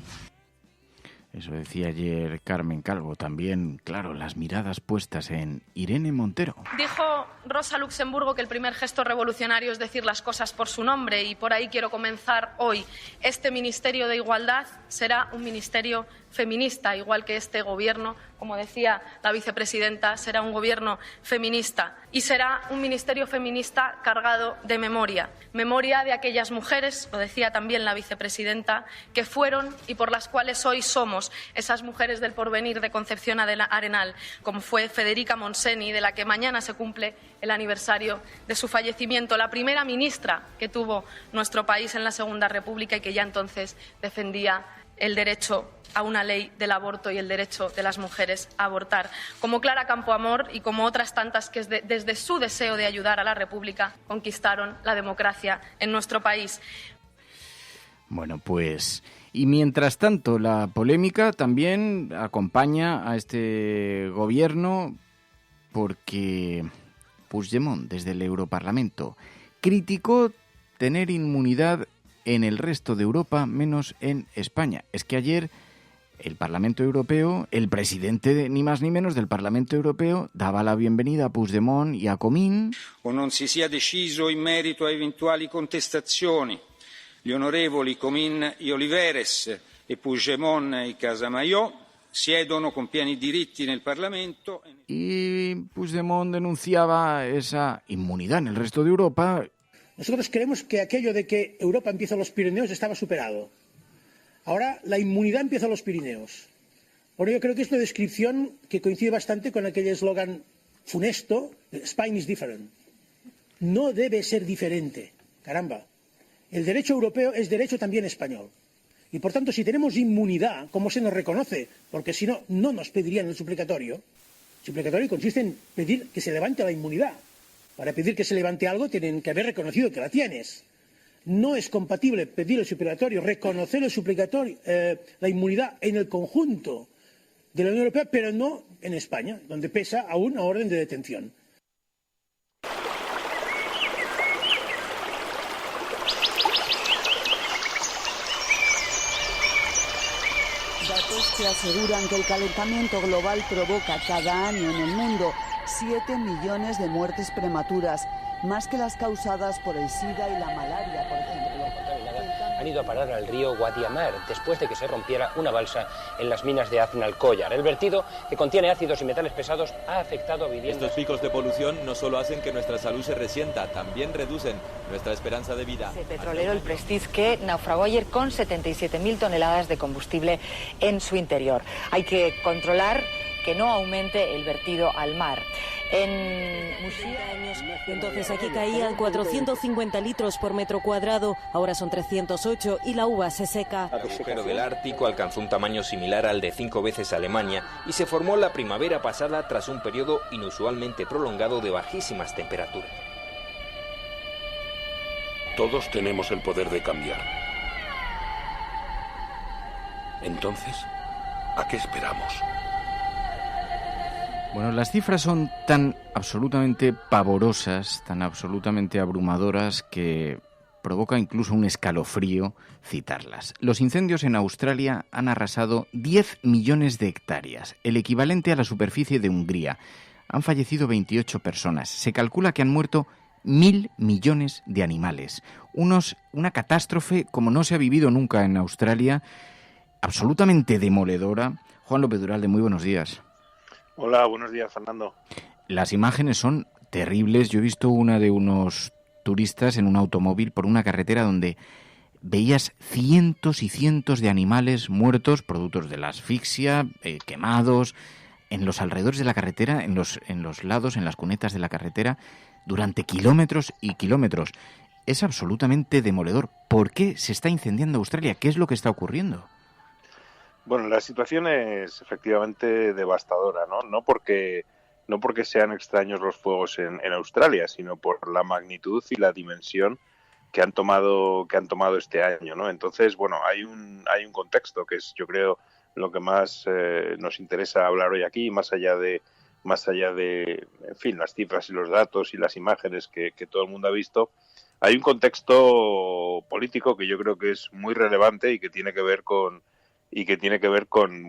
Eso decía ayer Carmen Calvo. También, claro, las miradas puestas en Irene Montero. Dijo Rosa Luxemburgo que el primer gesto revolucionario es decir las cosas por su nombre, y por ahí quiero comenzar hoy. Este Ministerio de Igualdad será un ministerio feminista, igual que este Gobierno, como decía la vicepresidenta, será un Gobierno feminista. Y será un ministerio feminista cargado de memoria. Memoria de aquellas mujeres, lo decía también la vicepresidenta, que fueron y por las cuales hoy somos esas mujeres del porvenir de Concepción Arenal, como fue Federica Montseny, de la que mañana se cumple el aniversario de su fallecimiento, la primera ministra que tuvo nuestro país en la Segunda República y que ya entonces defendía el derecho a una ley del aborto y el derecho de las mujeres a abortar, como Clara Campoamor y como otras tantas que desde su deseo de ayudar a la República conquistaron la democracia en nuestro país. Bueno, pues, y mientras tanto la polémica también acompaña a este Gobierno porque Puigdemont, desde el Europarlamento, criticó tener inmunidad en el resto de Europa, menos en España. Es que ayer el Parlamento Europeo, el presidente ni más ni menos del Parlamento Europeo, daba la bienvenida a Puigdemont y a Comín. O non si sia deciso in merito a eventuali contestazioni. Gli onorevoli Comín y Oliveres e Puigdemont y Casamajó siedono con pieni diritti nel Parlamento. Y Puigdemont denunciaba esa inmunidad en el resto de Europa. Nosotros creemos que aquello de que Europa empieza en los Pirineos estaba superado. Ahora la inmunidad empieza en los Pirineos. Bueno, yo creo que es una descripción que coincide bastante con aquel eslogan funesto, Spain is different. No debe ser diferente, caramba. El derecho europeo es derecho también español. Y por tanto, si tenemos inmunidad, ¿cómo se nos reconoce? Porque si no, no nos pedirían el suplicatorio. El suplicatorio consiste en pedir que se levante la inmunidad. Para pedir que se levante algo tienen que haber reconocido que la tienes. No es compatible pedir el suplicatorio, reconocer el suplicatorio, la inmunidad en el conjunto de la Unión Europea, pero no en España, donde pesa aún una orden de detención. Datos que aseguran que el calentamiento global provoca cada año en el mundo 7 millones de muertes prematuras, más que las causadas por el SIDA y la malaria, por ejemplo. Han ido a parar al río Guadiamar después de que se rompiera una balsa en las minas de Aznalcóllar. El vertido, que contiene ácidos y metales pesados, ha afectado a viviendas. Estos picos de polución no solo hacen que nuestra salud se resienta, también reducen nuestra esperanza de vida. El petrolero, el Prestige, que naufragó ayer con 77.000 toneladas de combustible en su interior. Hay que controlar que no aumente el vertido al mar. En Murcia, entonces aquí caían 450 litros por metro cuadrado, ahora son 308 y la uva se seca. El agujero del Ártico alcanzó un tamaño similar al de 5 veces Alemania y se formó la primavera pasada tras un periodo inusualmente prolongado de bajísimas temperaturas. Todos tenemos el poder de cambiar. Entonces, ¿a qué esperamos? Bueno, las cifras son tan absolutamente pavorosas, tan absolutamente abrumadoras, que provoca incluso un escalofrío citarlas. Los incendios en Australia han arrasado 10 millones de hectáreas, el equivalente a la superficie de Hungría. Han fallecido 28 personas. Se calcula que han muerto 1.000 millones de animales. Una catástrofe como no se ha vivido nunca en Australia, absolutamente demoledora. Juan López Duralde, muy buenos días. Hola, buenos días, Fernando. Las imágenes son terribles. Yo he visto una de unos turistas en un automóvil por una carretera donde veías cientos y cientos de animales muertos, productos de la asfixia, quemados, en los alrededores de la carretera, en los lados, en las cunetas de la carretera, durante kilómetros y kilómetros. Es absolutamente demoledor. ¿Por qué se está incendiando Australia? ¿Qué es lo que está ocurriendo? Bueno, la situación es efectivamente devastadora, ¿no? No porque sean extraños los fuegos en Australia, sino por la magnitud y la dimensión que han tomado este año, ¿no? Entonces, bueno, hay un contexto que es, yo creo, lo que más nos interesa hablar hoy aquí, más allá de, en fin, las cifras y los datos y las imágenes que todo el mundo ha visto. Hay un contexto político que yo creo que es muy relevante y que tiene que ver con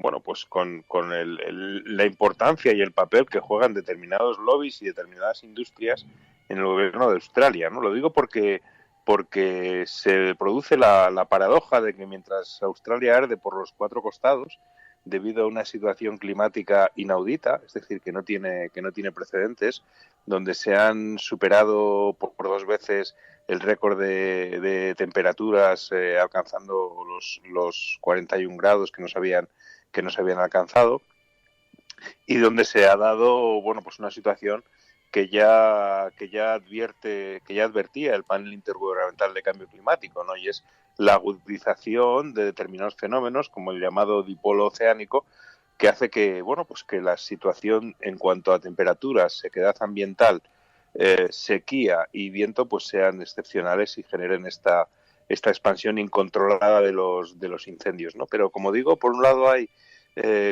bueno, pues con la importancia y el papel que juegan determinados lobbies y determinadas industrias en el gobierno de Australia, ¿no? Lo digo porque se produce la paradoja de que mientras Australia arde por los 4 costados debido a una situación climática inaudita, es decir, que no tiene precedentes, donde se han superado por 2 veces el récord de temperaturas, alcanzando los 41 grados que nos habían alcanzado, y donde se ha dado, bueno, pues una situación que ya advertía el panel intergubernamental de cambio climático, ¿no? Y es la agudización de determinados fenómenos, como el llamado dipolo oceánico, que hace que, bueno, pues que la situación en cuanto a temperaturas, sequedad ambiental, sequía y viento, pues sean excepcionales y generen esta expansión incontrolada de los incendios, ¿no? Pero, como digo, por un lado hay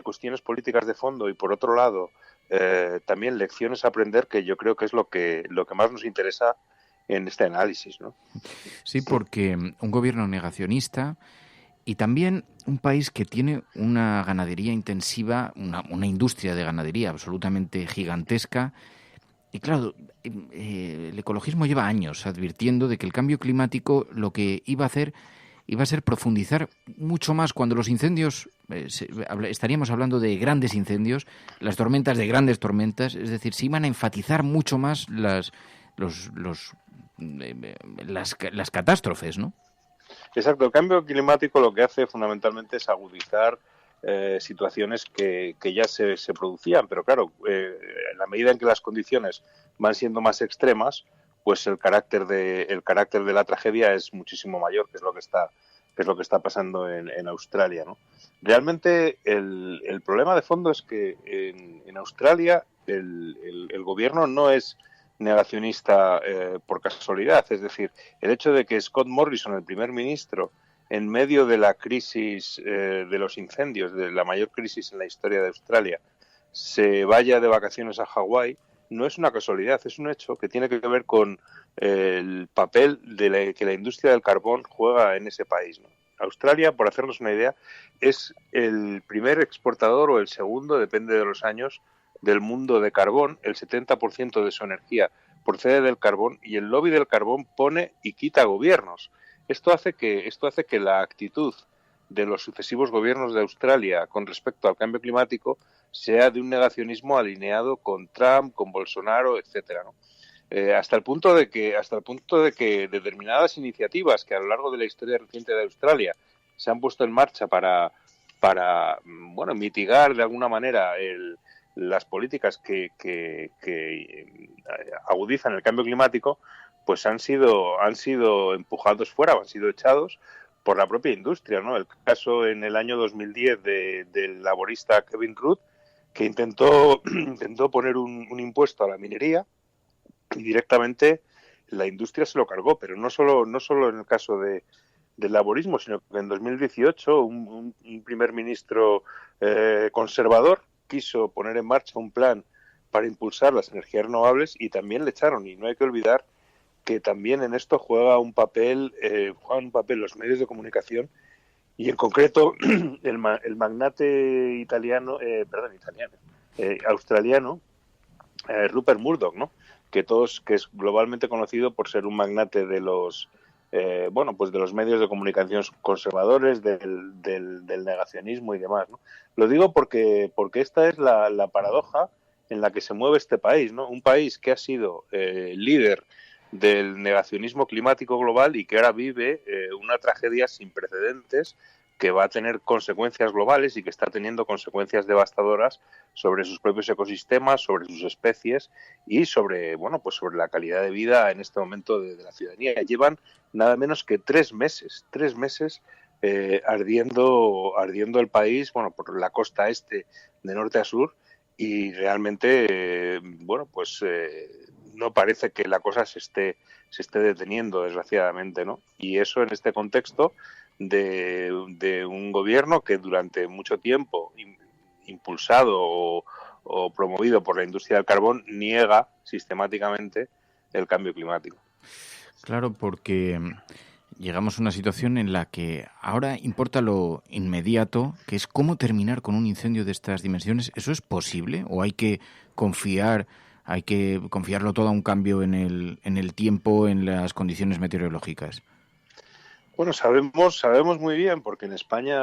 cuestiones políticas de fondo y por otro lado también lecciones a aprender, que yo creo que es lo que más nos interesa en este análisis, ¿no? Sí, porque un gobierno negacionista y también un país que tiene una ganadería intensiva, una industria de ganadería absolutamente gigantesca. Y claro, el ecologismo lleva años advirtiendo de que el cambio climático lo que iba a ser profundizar mucho más cuando los incendios, estaríamos hablando de grandes incendios, las tormentas de grandes tormentas, es decir, se iban a enfatizar mucho más las catástrofes, ¿no? Exacto, el cambio climático lo que hace fundamentalmente es agudizar situaciones que ya se producían, pero claro, en la medida en que las condiciones van siendo más extremas, pues el carácter de la tragedia es muchísimo mayor, que es lo que está pasando en Australia, ¿no? Realmente el problema de fondo es que en Australia el gobierno no es negacionista por casualidad, es decir, el hecho de que Scott Morrison, el primer ministro, en medio de la crisis de los incendios, de la mayor crisis en la historia de Australia, se vaya de vacaciones a Hawái, no es una casualidad, es un hecho que tiene que ver con el papel que la industria del carbón juega en ese país, ¿no? Australia, por hacernos una idea, es el primer exportador o el segundo, depende de los años, del mundo de carbón. El 70% de su energía procede del carbón y el lobby del carbón pone y quita gobiernos. Esto hace que la actitud de los sucesivos gobiernos de Australia con respecto al cambio climático sea de un negacionismo alineado con Trump, con Bolsonaro, etcétera, ¿no? Hasta el punto de que determinadas iniciativas que a lo largo de la historia reciente de Australia se han puesto en marcha para mitigar de alguna manera las políticas que agudizan el cambio climático, pues han sido empujados fuera, han sido echados por la propia industria, ¿no? El caso en el año 2010 del laborista Kevin Rudd, que intentó poner un impuesto a la minería y directamente la industria se lo cargó, pero no solo en el caso del laborismo, sino que en 2018 un primer ministro conservador quiso poner en marcha un plan para impulsar las energías renovables y también le echaron. Y no hay que olvidar que también en esto juegan un papel los medios de comunicación y en concreto el magnate australiano Rupert Murdoch, ¿no? Que es globalmente conocido por ser un magnate de los de los medios de comunicación conservadores, del negacionismo y demás, ¿no? Lo digo porque esta es la paradoja en la que se mueve este país, ¿no? Un país que ha sido líder del negacionismo climático global y que ahora vive una tragedia sin precedentes que va a tener consecuencias globales y que está teniendo consecuencias devastadoras sobre sus propios ecosistemas, sobre sus especies y sobre la calidad de vida en este momento de la ciudadanía. Llevan nada menos que 3 meses ardiendo el país, por la costa este de norte a sur, y realmente no parece que la cosa se esté deteniendo, desgraciadamente, ¿no? Y eso en este contexto de un gobierno que durante mucho tiempo, impulsado o promovido por la industria del carbón, niega sistemáticamente el cambio climático. Claro, porque llegamos a una situación en la que ahora importa lo inmediato, que es cómo terminar con un incendio de estas dimensiones. ¿Eso es posible o hay que confiarlo todo a un cambio en el tiempo, en las condiciones meteorológicas? Bueno, sabemos muy bien, porque en España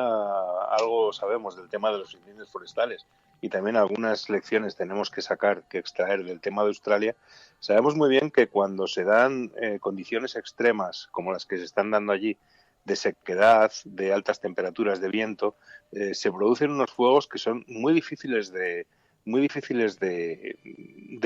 algo sabemos del tema de los incendios forestales y también algunas lecciones tenemos que extraer del tema de Australia. Sabemos muy bien que cuando se dan condiciones extremas como las que se están dando allí, de sequedad, de altas temperaturas de viento, se producen unos fuegos que son muy difíciles de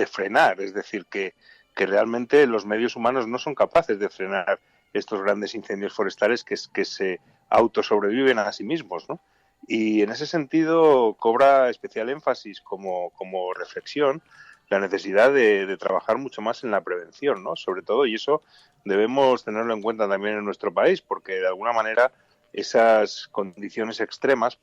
frenar. Es decir, que realmente los medios humanos no son capaces de frenar estos grandes incendios forestales que se autosobreviven a sí mismos, ¿no? Y en ese sentido cobra especial énfasis como reflexión la necesidad de trabajar mucho más en la prevención, ¿no? Sobre todo, y eso debemos tenerlo en cuenta también en nuestro país, porque de alguna manera esas condiciones extremas,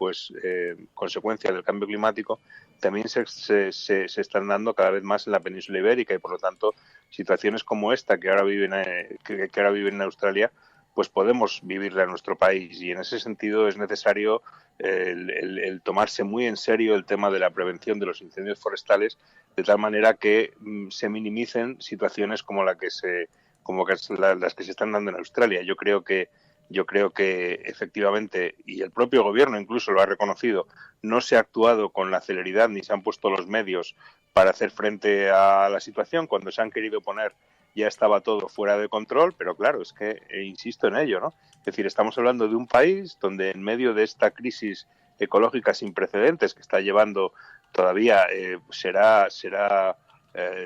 consecuencia del cambio climático, también se están dando cada vez más en la península ibérica y, por lo tanto, situaciones como esta que ahora viven en Australia, pues podemos vivirla en nuestro país. Y en ese sentido es necesario el tomarse muy en serio el tema de la prevención de los incendios forestales, de tal manera que se minimicen situaciones como las que se están dando en Australia. Yo creo que efectivamente, y el propio gobierno incluso lo ha reconocido, no se ha actuado con la celeridad ni se han puesto los medios para hacer frente a la situación. Cuando se han querido poner ya estaba todo fuera de control, pero claro, es que insisto en ello, ¿no? Es decir, estamos hablando de un país donde en medio de esta crisis ecológica sin precedentes que está llevando todavía, será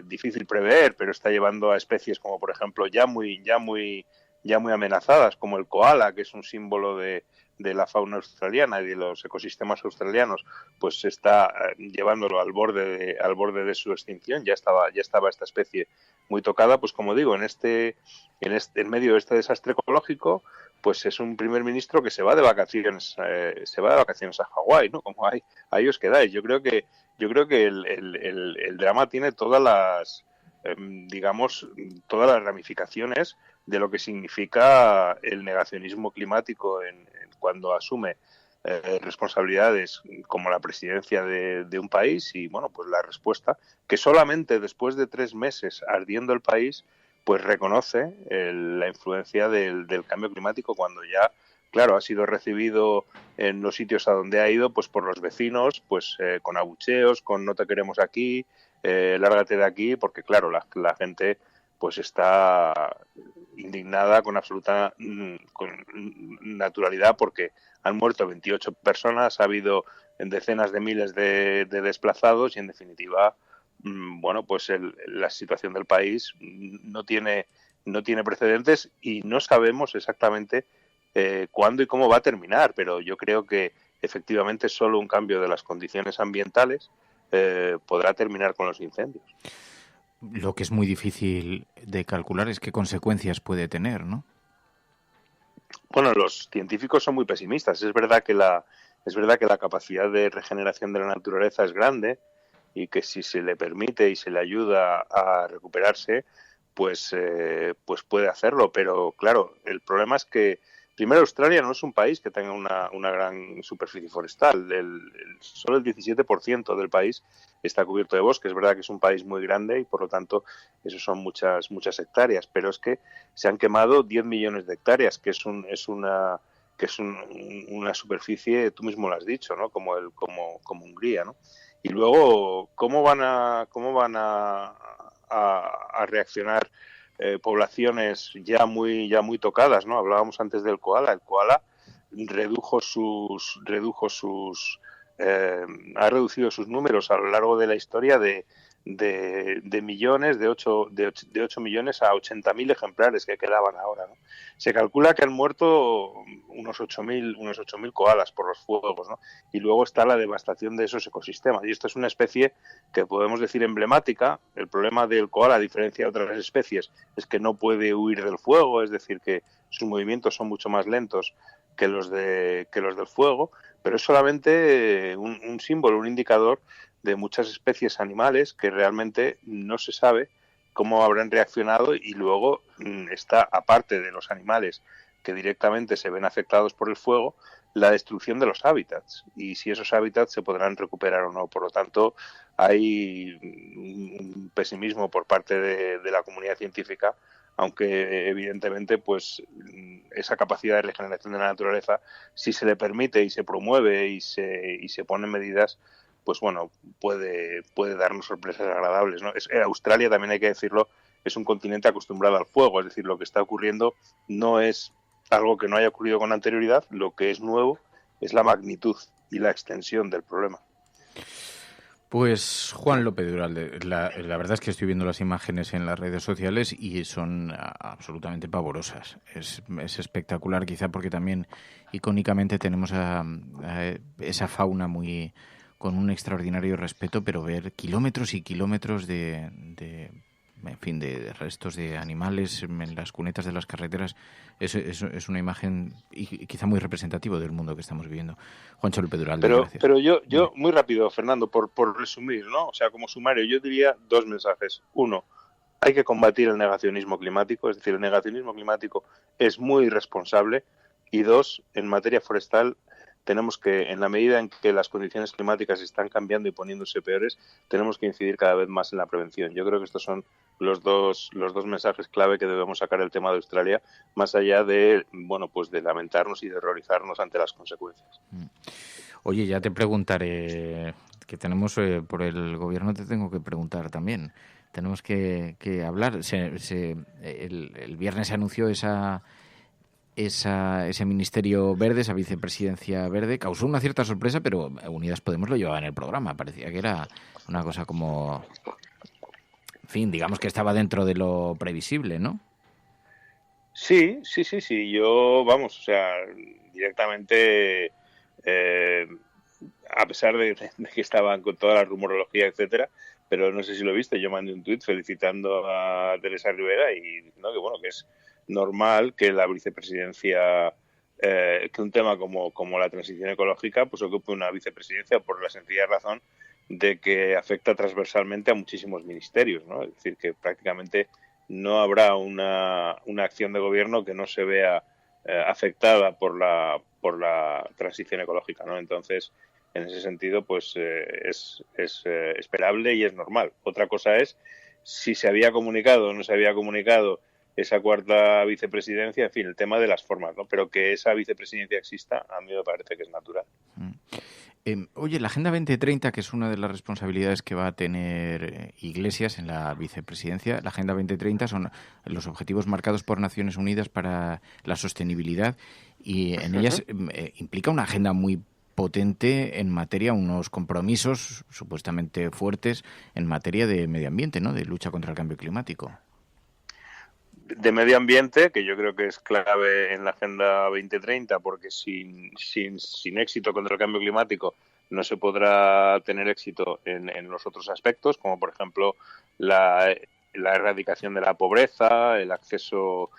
difícil prever, pero está llevando a especies como, por ejemplo, ya muy amenazadas, como el koala, que es un símbolo de la fauna australiana y de los ecosistemas australianos, pues se está llevándolo al borde de su extinción. Ya estaba esta especie muy tocada. Pues como digo, en medio de este desastre ecológico, pues es un primer ministro que se va de vacaciones a Hawái, ¿no? Como ahí os quedáis. Yo creo que el drama tiene todas las ramificaciones de lo que significa el negacionismo climático cuando asume responsabilidades como la presidencia de un país. Y bueno, pues la respuesta, que solamente después de 3 meses ardiendo el país, pues reconoce la influencia del cambio climático, cuando ya, claro, ha sido recibido en los sitios a donde ha ido, pues por los vecinos, pues con abucheos, con no te queremos aquí, lárgate de aquí, porque claro, la gente pues está indignada con absoluta naturalidad, porque han muerto 28 personas, ha habido decenas de miles de desplazados y, en definitiva, bueno, pues la situación del país no tiene precedentes y no sabemos exactamente cuándo y cómo va a terminar, pero yo creo que efectivamente solo un cambio de las condiciones ambientales podrá terminar con los incendios. Lo que es muy difícil de calcular es qué consecuencias puede tener, ¿no? Bueno, los científicos son muy pesimistas. Es verdad que la capacidad de regeneración de la naturaleza es grande y que si se le permite y se le ayuda a recuperarse, pues puede hacerlo. Pero claro, el problema es que primero Australia no es un país que tenga una gran superficie forestal. Solo el 17% del país está cubierto de bosque. Es verdad que es un país muy grande y por lo tanto eso son muchas hectáreas, pero es que se han quemado 10 millones de hectáreas, que es una superficie, tú mismo lo has dicho, ¿no? Como Hungría, ¿no? Y luego, ¿cómo van a reaccionar poblaciones ya muy tocadas, ¿no? Hablábamos antes del koala. El koala ha reducido sus números a lo largo de la historia de millones, de 8 millones a 80.000 ejemplares que quedaban ahora, ¿no? Se calcula que han muerto unos 8.000 koalas por los fuegos, ¿no? Y luego está la devastación de esos ecosistemas. Y esto es una especie que podemos decir emblemática. El problema del koala, a diferencia de otras especies, es que no puede huir del fuego, es decir, que sus movimientos son mucho más lentos que los del fuego, pero es solamente un símbolo, un indicador de muchas especies animales que realmente no se sabe cómo habrán reaccionado. Y luego está, aparte de los animales que directamente se ven afectados por el fuego, la destrucción de los hábitats y si esos hábitats se podrán recuperar o no. Por lo tanto, hay un pesimismo por parte de la comunidad científica, aunque evidentemente pues esa capacidad de regeneración de la naturaleza, si se le permite y se promueve y se ponen medidas, pues bueno, puede darnos sorpresas agradables, ¿no? Australia, también hay que decirlo, es un continente acostumbrado al fuego, es decir, lo que está ocurriendo no es algo que no haya ocurrido con anterioridad, lo que es nuevo es la magnitud y la extensión del problema. Pues Juan López de Uralde, la verdad es que estoy viendo las imágenes en las redes sociales y son absolutamente pavorosas. Es espectacular, quizá porque también icónicamente tenemos a esa fauna con un extraordinario respeto, pero ver kilómetros y kilómetros de restos de animales en las cunetas de las carreteras es una imagen y quizá muy representativo del mundo que estamos viviendo. Juancho López de Uralde, gracias. Pero yo muy rápido, Fernando, por resumir, ¿no? O sea, como sumario, yo diría 2 mensajes. 1, hay que combatir el negacionismo climático, es decir, el negacionismo climático es muy irresponsable. Y 2, en materia forestal, tenemos que, en la medida en que las condiciones climáticas están cambiando y poniéndose peores, tenemos que incidir cada vez más en la prevención. Yo creo que estos son los dos mensajes clave que debemos sacar del tema de Australia, más allá de, bueno, pues de lamentarnos y de horrorizarnos ante las consecuencias. Oye, ya te preguntaré, que tenemos por el gobierno, te tengo que preguntar también. Tenemos que hablar. El viernes se anunció ese ministerio verde, esa vicepresidencia verde. Causó una cierta sorpresa, pero Unidas Podemos lo llevaba en el programa. Parecía que era una cosa como... En fin, digamos que estaba dentro de lo previsible, ¿no? Sí. Yo, vamos, o sea, directamente, a pesar de que estaban con toda la rumorología, etcétera, pero no sé si lo viste, yo mandé un tuit felicitando a Teresa Rivera y diciendo que, bueno, que es normal que la vicepresidencia, que un tema como la transición ecológica, pues ocupe una vicepresidencia por la sencilla razón de que afecta transversalmente a muchísimos ministerios, ¿no? Es decir, que prácticamente no habrá una acción de gobierno que no se vea afectada por la transición ecológica, ¿no? Entonces, en ese sentido, pues es esperable y es normal. Otra cosa es si se había comunicado o no se había comunicado esa cuarta vicepresidencia, en fin, el tema de las formas, ¿no? Pero que esa vicepresidencia exista, a mí me parece que es natural. Oye, la Agenda 2030, que es una de las responsabilidades que va a tener Iglesias en la vicepresidencia, la Agenda 2030 son los objetivos marcados por Naciones Unidas para la sostenibilidad y en ellas implica una agenda muy potente en materia, unos compromisos supuestamente fuertes en materia de medio ambiente, ¿no? De lucha contra el cambio climático. De medio ambiente, que yo creo que es clave en la Agenda 2030, porque sin éxito contra el cambio climático no se podrá tener éxito en los otros aspectos, como por ejemplo la erradicación de la pobreza, el acceso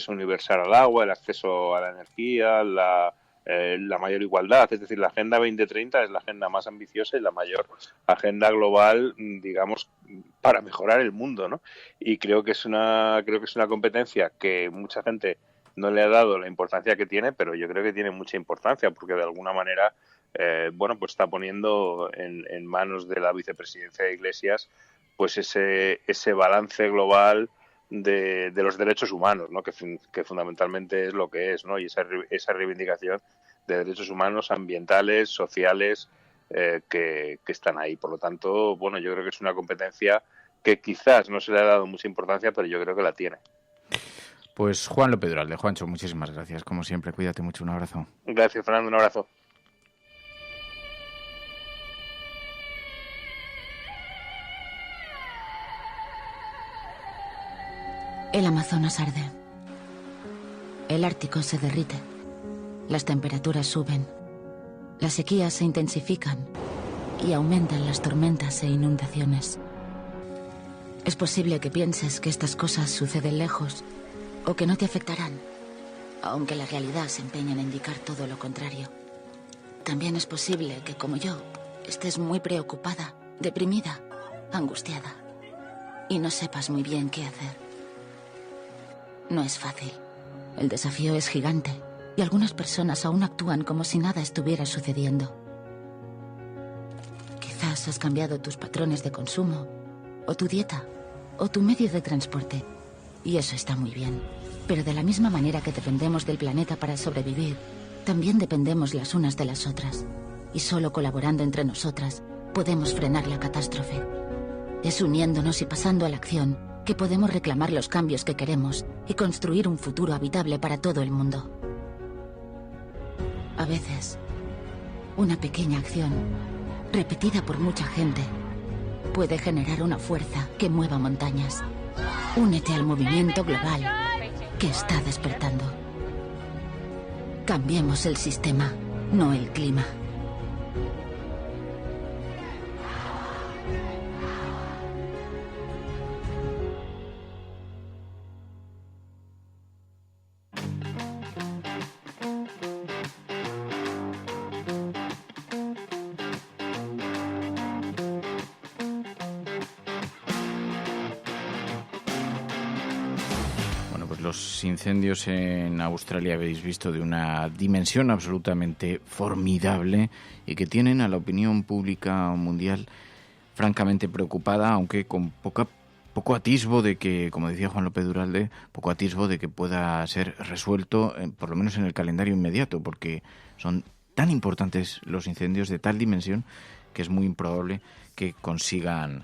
universal al agua, el acceso a la energía, la mayor igualdad. Es decir, la Agenda 2030 es la agenda más ambiciosa y la mayor agenda global, digamos, para mejorar el mundo, ¿no? Y creo que es una competencia que mucha gente no le ha dado la importancia que tiene, pero yo creo que tiene mucha importancia porque de alguna manera pues está poniendo en manos de la vicepresidencia de Iglesias pues ese balance global de los derechos humanos, ¿no? Que fundamentalmente es lo que es, ¿no? Y esa reivindicación de derechos humanos, ambientales, sociales, que están ahí. Por lo tanto, bueno, yo creo que es una competencia que quizás no se le ha dado mucha importancia, pero yo creo que la tiene. Pues Juan López Duralde. Juancho, muchísimas gracias. Como siempre, cuídate mucho. Un abrazo. Gracias, Fernando. Un abrazo. El Amazonas arde. El Ártico se derrite. Las temperaturas suben. Las sequías se intensifican y aumentan las tormentas e inundaciones. Es posible que pienses que estas cosas suceden lejos o que no te afectarán, aunque la realidad se empeña en indicar todo lo contrario. También es posible que, como yo, estés muy preocupada, deprimida, angustiada y no sepas muy bien qué hacer. No es fácil. El desafío es gigante y algunas personas aún actúan como si nada estuviera sucediendo. Quizás has cambiado tus patrones de consumo, o tu dieta, o tu medio de transporte. Y eso está muy bien. Pero de la misma manera que dependemos del planeta para sobrevivir, también dependemos las unas de las otras. Y solo colaborando entre nosotras podemos frenar la catástrofe. Es uniéndonos y pasando a la acción que podemos reclamar los cambios que queremos y construir un futuro habitable para todo el mundo. A veces, una pequeña acción, repetida por mucha gente, puede generar una fuerza que mueva montañas. Únete al movimiento global que está despertando. Cambiemos el sistema, no el clima. Los incendios en Australia habéis visto de una dimensión absolutamente formidable y que tienen a la opinión pública mundial francamente preocupada, aunque con poco atisbo de que, como decía Juan López Duralde, poco atisbo de que pueda ser resuelto, por lo menos en el calendario inmediato, porque son tan importantes los incendios de tal dimensión que es muy improbable que consigan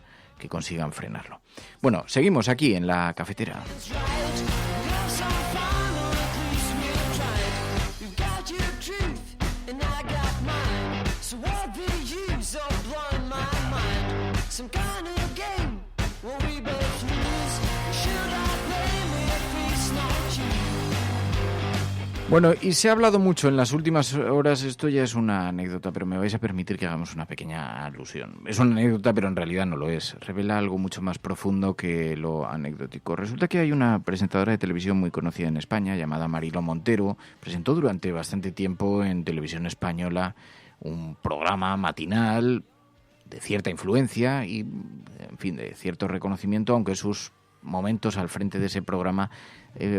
frenarlo. Bueno, seguimos aquí en la cafetera. Bueno, y se ha hablado mucho en las últimas horas, esto ya es una anécdota, pero me vais a permitir que hagamos una pequeña alusión. Es una anécdota, pero en realidad no lo es. Revela algo mucho más profundo que lo anecdótico. Resulta que hay una presentadora de televisión muy conocida en España, llamada Mariló Montero. Presentó durante bastante tiempo en televisión española un programa matinal de cierta influencia y, en fin, de cierto reconocimiento, aunque sus momentos al frente de ese programa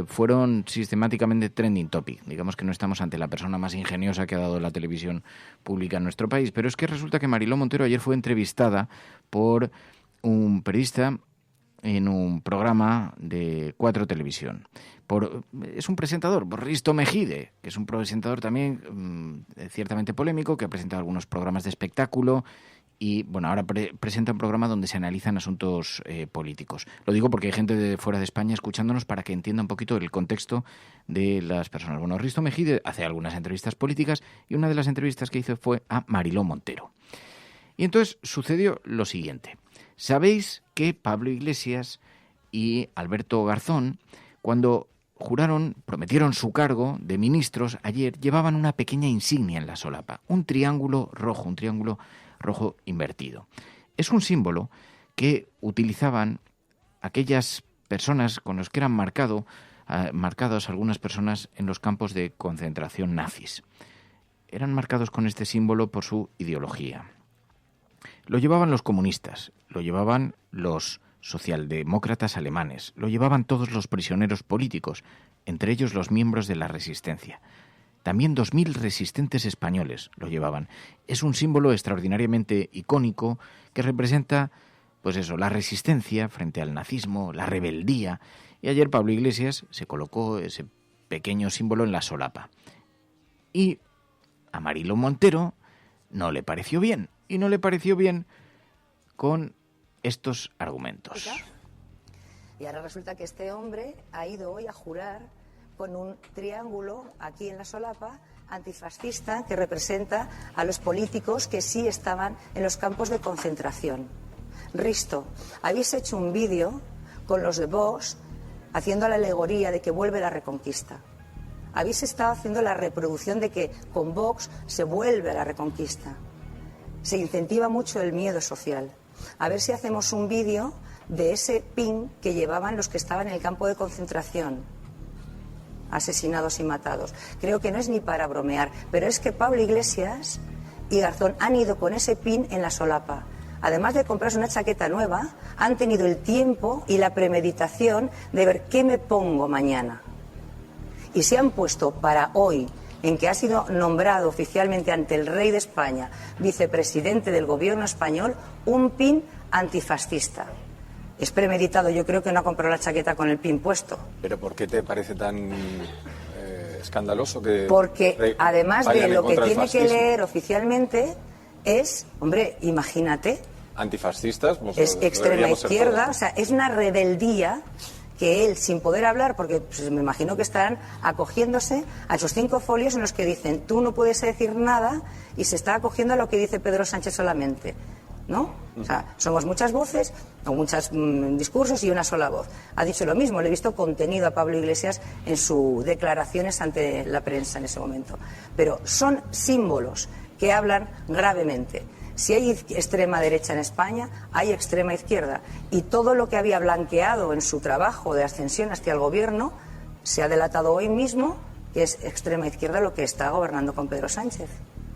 fueron sistemáticamente trending topic. Digamos que no estamos ante la persona más ingeniosa que ha dado la televisión pública en nuestro país, pero es que resulta que Mariló Montero ayer fue entrevistada por un periodista en un programa de 4 Televisión. Es un presentador, por Risto Mejide, que es un presentador también ciertamente polémico, que ha presentado algunos programas de espectáculo y, bueno, ahora presenta un programa donde se analizan asuntos políticos. Lo digo porque hay gente de fuera de España escuchándonos para que entienda un poquito el contexto de las personas. Bueno, Risto Mejide hace algunas entrevistas políticas y una de las entrevistas que hizo fue a Mariló Montero. Y entonces sucedió lo siguiente. Sabéis que Pablo Iglesias y Alberto Garzón, cuando prometieron su cargo de ministros ayer, llevaban una pequeña insignia en la solapa, un triángulo rojo invertido. Es un símbolo que utilizaban aquellas personas con los que eran marcadas algunas personas en los campos de concentración nazis. Eran marcados con este símbolo por su ideología. Lo llevaban los comunistas, lo llevaban los socialdemócratas alemanes, lo llevaban todos los prisioneros políticos, entre ellos los miembros de la Resistencia. También 2.000 resistentes españoles lo llevaban. Es un símbolo extraordinariamente icónico que representa, pues eso, la resistencia frente al nazismo, la rebeldía. Y ayer Pablo Iglesias se colocó ese pequeño símbolo en la solapa. Y a Mariló Montero no le pareció bien. Y no le pareció bien con estos argumentos. Y ahora resulta que este hombre ha ido hoy a jurar con un triángulo aquí en la solapa antifascista que representa a los políticos que sí estaban en los campos de concentración. Risto, habéis hecho un vídeo con los de Vox haciendo la alegoría de que vuelve la Reconquista. Habéis estado haciendo la reproducción de que con Vox se vuelve a la Reconquista. Se incentiva mucho el miedo social. A ver si hacemos un vídeo de ese pin que llevaban los que estaban en el campo de concentración, asesinados y matados. Creo que no es ni para bromear, pero es que Pablo Iglesias y Garzón han ido con ese pin en la solapa. Además de comprarse una chaqueta nueva, han tenido el tiempo y la premeditación de ver qué me pongo mañana. Y se han puesto para hoy, en que ha sido nombrado oficialmente ante el rey de España vicepresidente del gobierno español, un pin antifascista. Es premeditado, yo creo que no ha comprado la chaqueta con el pin puesto. ¿Pero por qué te parece tan escandaloso que...? Porque además de lo que tiene que leer oficialmente es, hombre, imagínate... Antifascistas, pues es extrema izquierda, o sea, es una rebeldía que él, sin poder hablar, porque pues, me imagino que estarán acogiéndose a esos 5 folios en los que dicen tú no puedes decir nada, y se está acogiendo a lo que dice Pedro Sánchez solamente, ¿no? O sea, somos muchas voces, o muchos discursos y una sola voz. Ha dicho lo mismo, le he visto contenido a Pablo Iglesias en sus declaraciones ante la prensa en ese momento. Pero son símbolos que hablan gravemente. Si hay extrema derecha en España, hay extrema izquierda. Y todo lo que había blanqueado en su trabajo de ascensión hacia el gobierno se ha delatado hoy mismo que es extrema izquierda lo que está gobernando con Pedro Sánchez.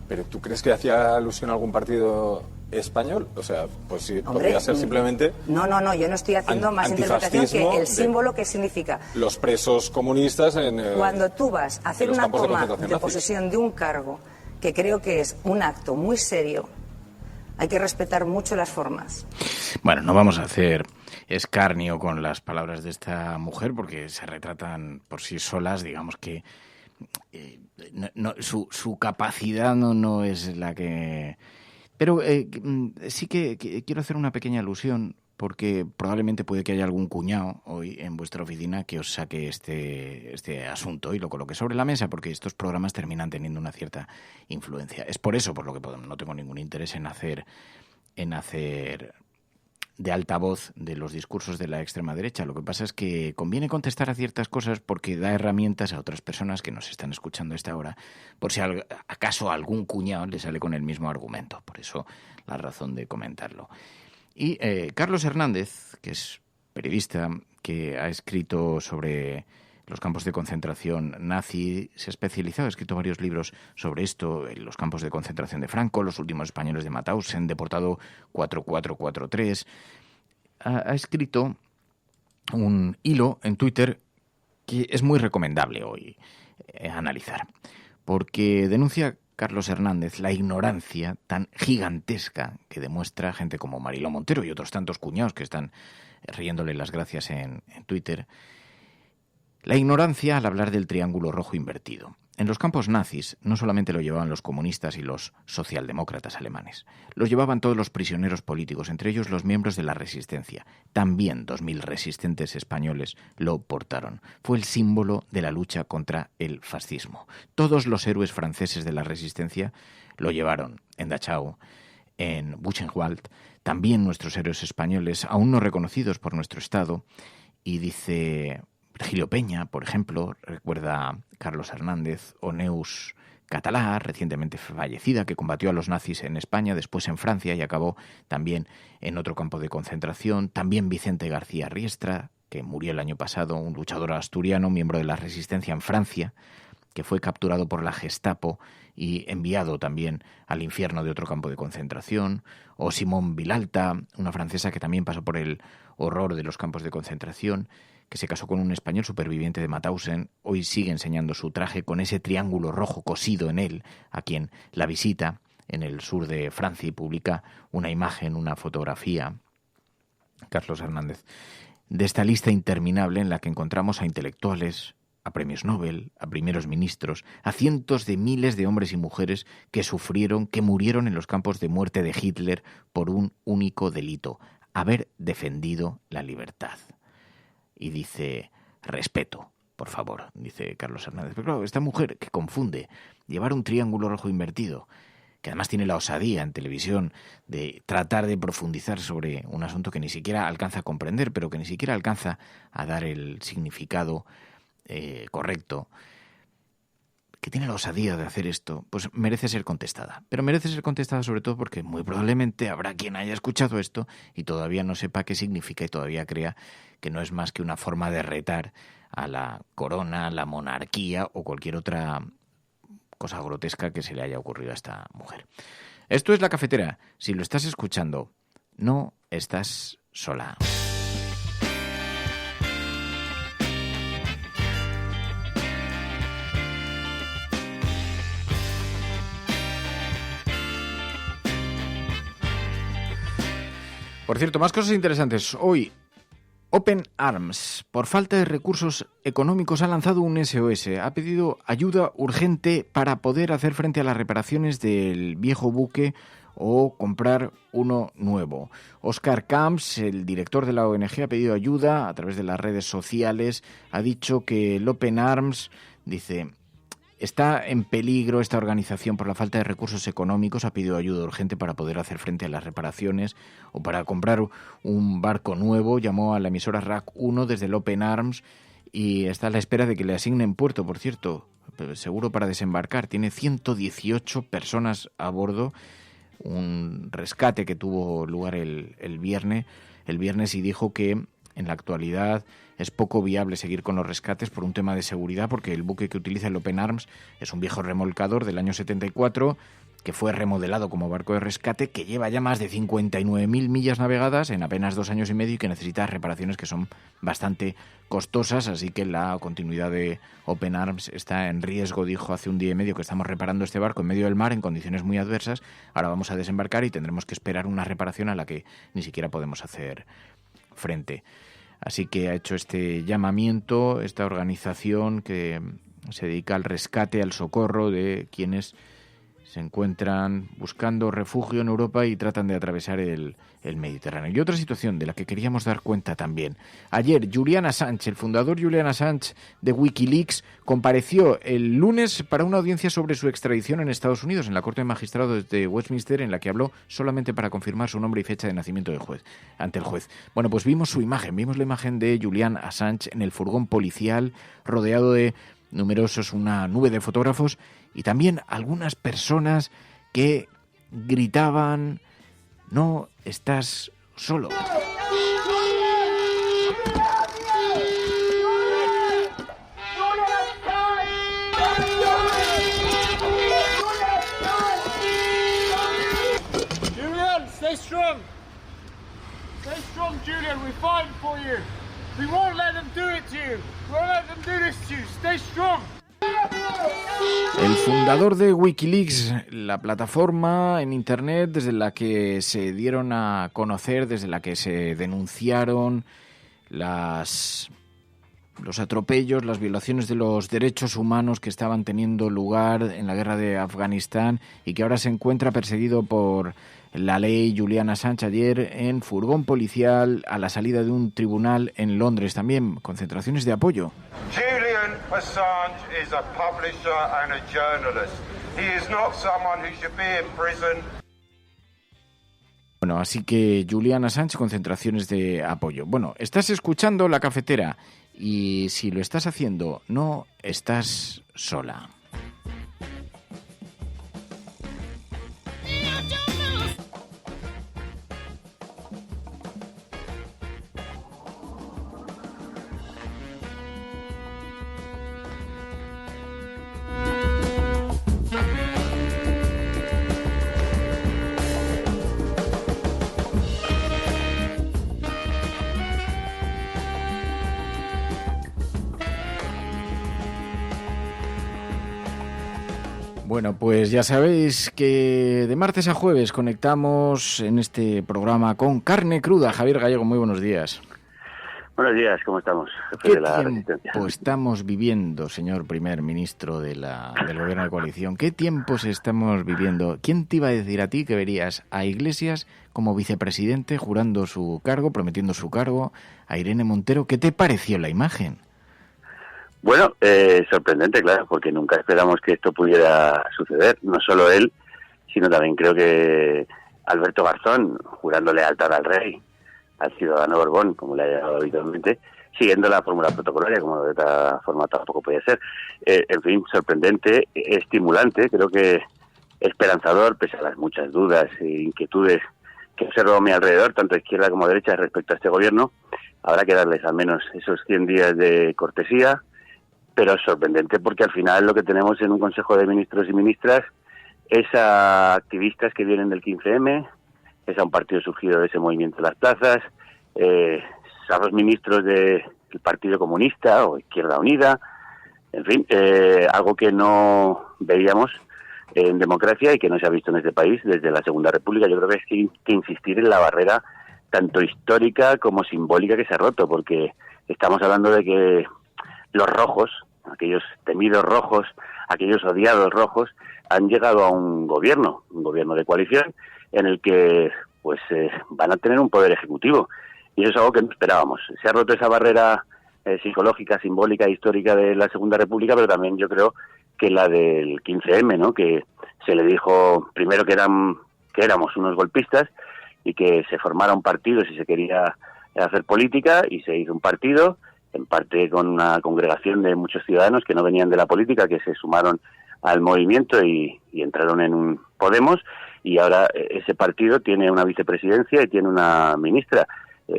¿Pero tú crees que hacía alusión a algún partido español? O sea, pues sí, podría ser simplemente... No, yo no estoy haciendo más interpretación que el símbolo que significa... Los presos comunistas en... Cuando tú vas a hacer una toma de posesión de un cargo, que creo que es un acto muy serio, hay que respetar mucho las formas. Bueno, no vamos a hacer escarnio con las palabras de esta mujer porque se retratan por sí solas, digamos que su capacidad no es la que... Pero sí que quiero hacer una pequeña alusión porque probablemente puede que haya algún cuñado hoy en vuestra oficina que os saque este asunto y lo coloque sobre la mesa, porque estos programas terminan teniendo una cierta influencia. Es por eso por lo que no tengo ningún interés en hacer de altavoz de los discursos de la extrema derecha. Lo que pasa es que conviene contestar a ciertas cosas porque da herramientas a otras personas que nos están escuchando a esta hora, por si acaso algún cuñado le sale con el mismo argumento. Por eso la razón de comentarlo. Y Carlos Hernández, que es periodista, que ha escrito sobre los campos de concentración nazi, se ha especializado, ha escrito varios libros sobre esto, en los campos de concentración de Franco, los últimos españoles de Mauthausen, deportado 4443. Ha escrito un hilo en Twitter que es muy recomendable hoy analizar, porque denuncia Carlos Hernández la ignorancia tan gigantesca que demuestra gente como Mariló Montero y otros tantos cuñados que están riéndole las gracias en Twitter. La ignorancia al hablar del triángulo rojo invertido. En los campos nazis no solamente lo llevaban los comunistas y los socialdemócratas alemanes, los llevaban todos los prisioneros políticos, entre ellos los miembros de la Resistencia. También 2.000 resistentes españoles lo portaron. Fue el símbolo de la lucha contra el fascismo. Todos los héroes franceses de la Resistencia lo llevaron en Dachau, en Buchenwald, también nuestros héroes españoles, aún no reconocidos por nuestro Estado, y dice Virgilio Peña, por ejemplo, recuerda Carlos Hernández, o Neus Catalá, recientemente fallecida, que combatió a los nazis en España, después en Francia y acabó también en otro campo de concentración. También Vicente García Riestra, que murió el año pasado, un luchador asturiano, miembro de la Resistencia en Francia, que fue capturado por la Gestapo y enviado también al infierno de otro campo de concentración. O Simone Vilalta, una francesa que también pasó por el horror de los campos de concentración, que se casó con un español superviviente de Mauthausen, hoy sigue enseñando su traje con ese triángulo rojo cosido en él, a quien la visita en el sur de Francia y publica una imagen, una fotografía, Carlos Hernández, de esta lista interminable en la que encontramos a intelectuales, a premios Nobel, a primeros ministros, a cientos de miles de hombres y mujeres que sufrieron, que murieron en los campos de muerte de Hitler por un único delito: haber defendido la libertad. Y dice, respeto, por favor, dice Carlos Hernández. Pero claro, esta mujer que confunde llevar un triángulo rojo invertido, que además tiene la osadía en televisión de tratar de profundizar sobre un asunto que ni siquiera alcanza a comprender, pero que ni siquiera alcanza a dar el significado correcto, que tiene la osadía de hacer esto, pues merece ser contestada. Pero merece ser contestada sobre todo porque muy probablemente habrá quien haya escuchado esto y todavía no sepa qué significa y todavía crea que no es más que una forma de retar a la corona, a la monarquía o cualquier otra cosa grotesca que se le haya ocurrido a esta mujer. Esto es La Cafetera. Si lo estás escuchando, no estás sola. Por cierto, más cosas interesantes. Hoy, Open Arms, por falta de recursos económicos, ha lanzado un SOS. Ha pedido ayuda urgente para poder hacer frente a las reparaciones del viejo buque o comprar uno nuevo. Oscar Camps, el director de la ONG, ha pedido ayuda a través de las redes sociales. Ha dicho que el Open Arms, dice, está en peligro esta organización por la falta de recursos económicos. Ha pedido ayuda urgente para poder hacer frente a las reparaciones o para comprar un barco nuevo. Llamó a la emisora RAC 1 desde el Open Arms y está a la espera de que le asignen puerto, por cierto, seguro para desembarcar. Tiene 118 personas a bordo. Un rescate que tuvo lugar el viernes y dijo que en la actualidad es poco viable seguir con los rescates por un tema de seguridad, porque el buque que utiliza el Open Arms es un viejo remolcador del año 74 que fue remodelado como barco de rescate, que lleva ya más de 59.000 millas navegadas en apenas 2 años y medio y que necesita reparaciones que son bastante costosas, así que la continuidad de Open Arms está en riesgo. Dijo hace un día y medio que estamos reparando este barco en medio del mar en condiciones muy adversas, ahora vamos a desembarcar y tendremos que esperar una reparación a la que ni siquiera podemos hacer frente. Así que ha hecho este llamamiento esta organización que se dedica al rescate, al socorro de quienes se encuentran buscando refugio en Europa y tratan de atravesar el Mediterráneo. Y otra situación de la que queríamos dar cuenta también. Ayer, Julian Assange, el fundador Julian Assange de Wikileaks, compareció el lunes para una audiencia sobre su extradición en Estados Unidos, en la Corte de Magistrados de Westminster, en la que habló solamente para confirmar su nombre y fecha de nacimiento ante el juez. Bueno, pues vimos la imagen de Julian Assange en el furgón policial, rodeado de una nube de fotógrafos y también algunas personas que gritaban: no estás solo. Julian, stay strong. Stay strong, Julian. We're fighting for you. We won't let them do it to you. We won't let them do this to you. Stay strong. El fundador de Wikileaks, la plataforma en Internet desde la que se dieron a conocer, desde la que se denunciaron los atropellos, las violaciones de los derechos humanos que estaban teniendo lugar en la guerra de Afganistán y que ahora se encuentra perseguido por la ley. Julian Assange ayer en furgón policial a la salida de un tribunal en Londres, también concentraciones de apoyo. Julian Assange is a publisher and a journalist. He is not someone who should be in prison. Bueno, así que Julian Assange, concentraciones de apoyo. Bueno, estás escuchando La Cafetera y si lo estás haciendo, no estás sola. Bueno, pues ya sabéis que de martes a jueves conectamos en este programa con Carne Cruda. Javier Gallego, muy buenos días. Buenos días, ¿cómo estamos? ¿Qué de la tiempo estamos viviendo, señor primer ministro del Gobierno de coalición? ¿Qué tiempos estamos viviendo? ¿Quién te iba a decir a ti que verías a Iglesias como vicepresidente jurando su cargo, prometiendo su cargo, a Irene Montero? ¿Qué te pareció la imagen? Bueno, sorprendente, claro, porque nunca esperamos que esto pudiera suceder. No solo él, sino también creo que Alberto Garzón, jurando lealtad al rey, al ciudadano Borbón, como le ha llamado habitualmente, siguiendo la fórmula protocolaria, como de otra forma tampoco podía ser. En fin, sorprendente, estimulante, creo que esperanzador, pese a las muchas dudas e inquietudes que observo a mi alrededor, tanto izquierda como derecha, respecto a este gobierno. Habrá que darles al menos esos 100 días de cortesía, pero es sorprendente porque al final lo que tenemos en un Consejo de Ministros y Ministras es a activistas que vienen del 15M, es a un partido surgido de ese movimiento de las plazas, a los ministros del Partido Comunista o Izquierda Unida, en fin, algo que no veíamos en democracia y que no se ha visto en este país desde la Segunda República. Yo creo que hay que insistir en la barrera tanto histórica como simbólica que se ha roto, porque estamos hablando de que los rojos, aquellos temidos rojos, aquellos odiados rojos, han llegado a un gobierno de coalición en el que pues van a tener un poder ejecutivo, y eso es algo que no esperábamos. Se ha roto esa barrera psicológica, simbólica, histórica de la Segunda República, pero también yo creo que la del 15M, ¿no? Que se le dijo primero que éramos unos golpistas y que se formara un partido si se quería hacer política, y se hizo un partido, en parte con una congregación de muchos ciudadanos que no venían de la política, que se sumaron al movimiento y entraron en un Podemos, y ahora ese partido tiene una vicepresidencia y tiene una ministra,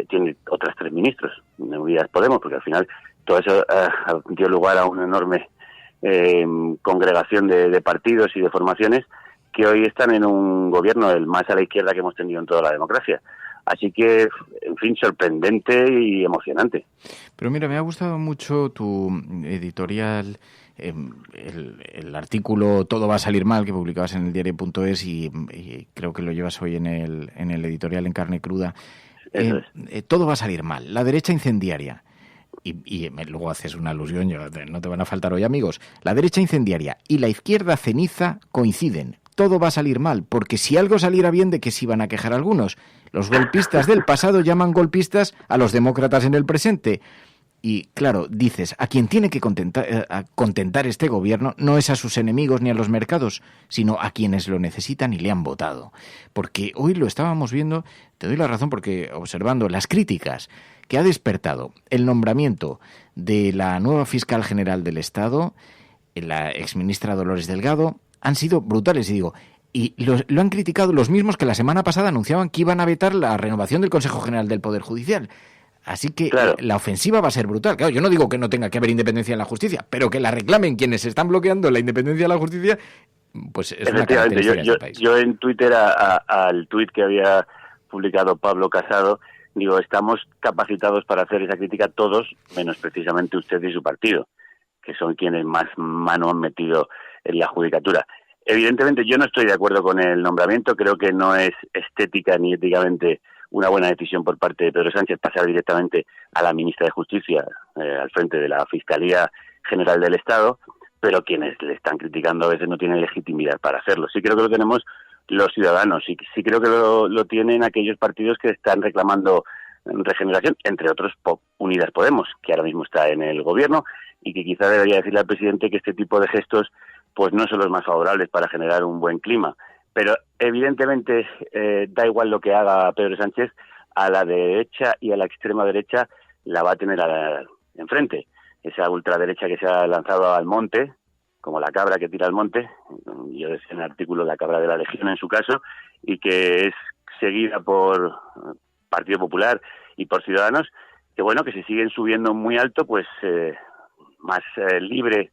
tiene otras 3 ministros, Unidas Podemos, porque al final todo eso dio lugar a una enorme congregación de partidos y de formaciones que hoy están en un gobierno el más a la izquierda que hemos tenido en toda la democracia. Así que, en fin, sorprendente y emocionante. Pero mira, me ha gustado mucho tu editorial, el artículo Todo va a salir mal que publicabas en el diario.es y creo que lo llevas hoy en el editorial en Carne Cruda. Todo va a salir mal. La derecha incendiaria. Y luego haces una alusión, no te van a faltar hoy amigos. La derecha incendiaria y la izquierda ceniza coinciden. Todo va a salir mal, porque si algo saliera bien, ¿de qué se iban a quejar algunos? Los golpistas del pasado llaman golpistas a los demócratas en el presente. Y claro, dices, a quien tiene que contentar este gobierno no es a sus enemigos ni a los mercados, sino a quienes lo necesitan y le han votado. Porque hoy lo estábamos viendo, te doy la razón, porque observando las críticas que ha despertado el nombramiento de la nueva fiscal general del Estado, la exministra Dolores Delgado, han sido brutales, y lo han criticado los mismos que la semana pasada anunciaban que iban a vetar la renovación del Consejo General del Poder Judicial. Así que claro, la ofensiva va a ser brutal. Claro, yo no digo que no tenga que haber independencia en la justicia, pero que la reclamen quienes están bloqueando la independencia de la justicia, pues es una característica del país. Yo en Twitter al tuit que había publicado Pablo Casado digo, estamos capacitados para hacer esa crítica todos, menos precisamente usted y su partido, que son quienes más mano han metido en la judicatura. Evidentemente yo no estoy de acuerdo con el nombramiento, creo que no es estética ni éticamente una buena decisión por parte de Pedro Sánchez pasar directamente a la ministra de Justicia al frente de la Fiscalía General del Estado, pero quienes le están criticando a veces no tienen legitimidad para hacerlo. Sí creo que lo tenemos los ciudadanos, sí creo que lo tienen aquellos partidos que están reclamando regeneración, entre otros Unidas Podemos, que ahora mismo está en el gobierno y que quizá debería decirle al presidente que este tipo de gestos pues no son los más favorables para generar un buen clima. Pero evidentemente da igual lo que haga Pedro Sánchez, a la derecha y a la extrema derecha la va a tener enfrente. Esa ultraderecha que se ha lanzado al monte, como la cabra que tira al monte, yo decía en el artículo la cabra de la Legión en su caso, y que es seguida por Partido Popular y por Ciudadanos, que bueno, que si siguen subiendo muy alto, pues más libre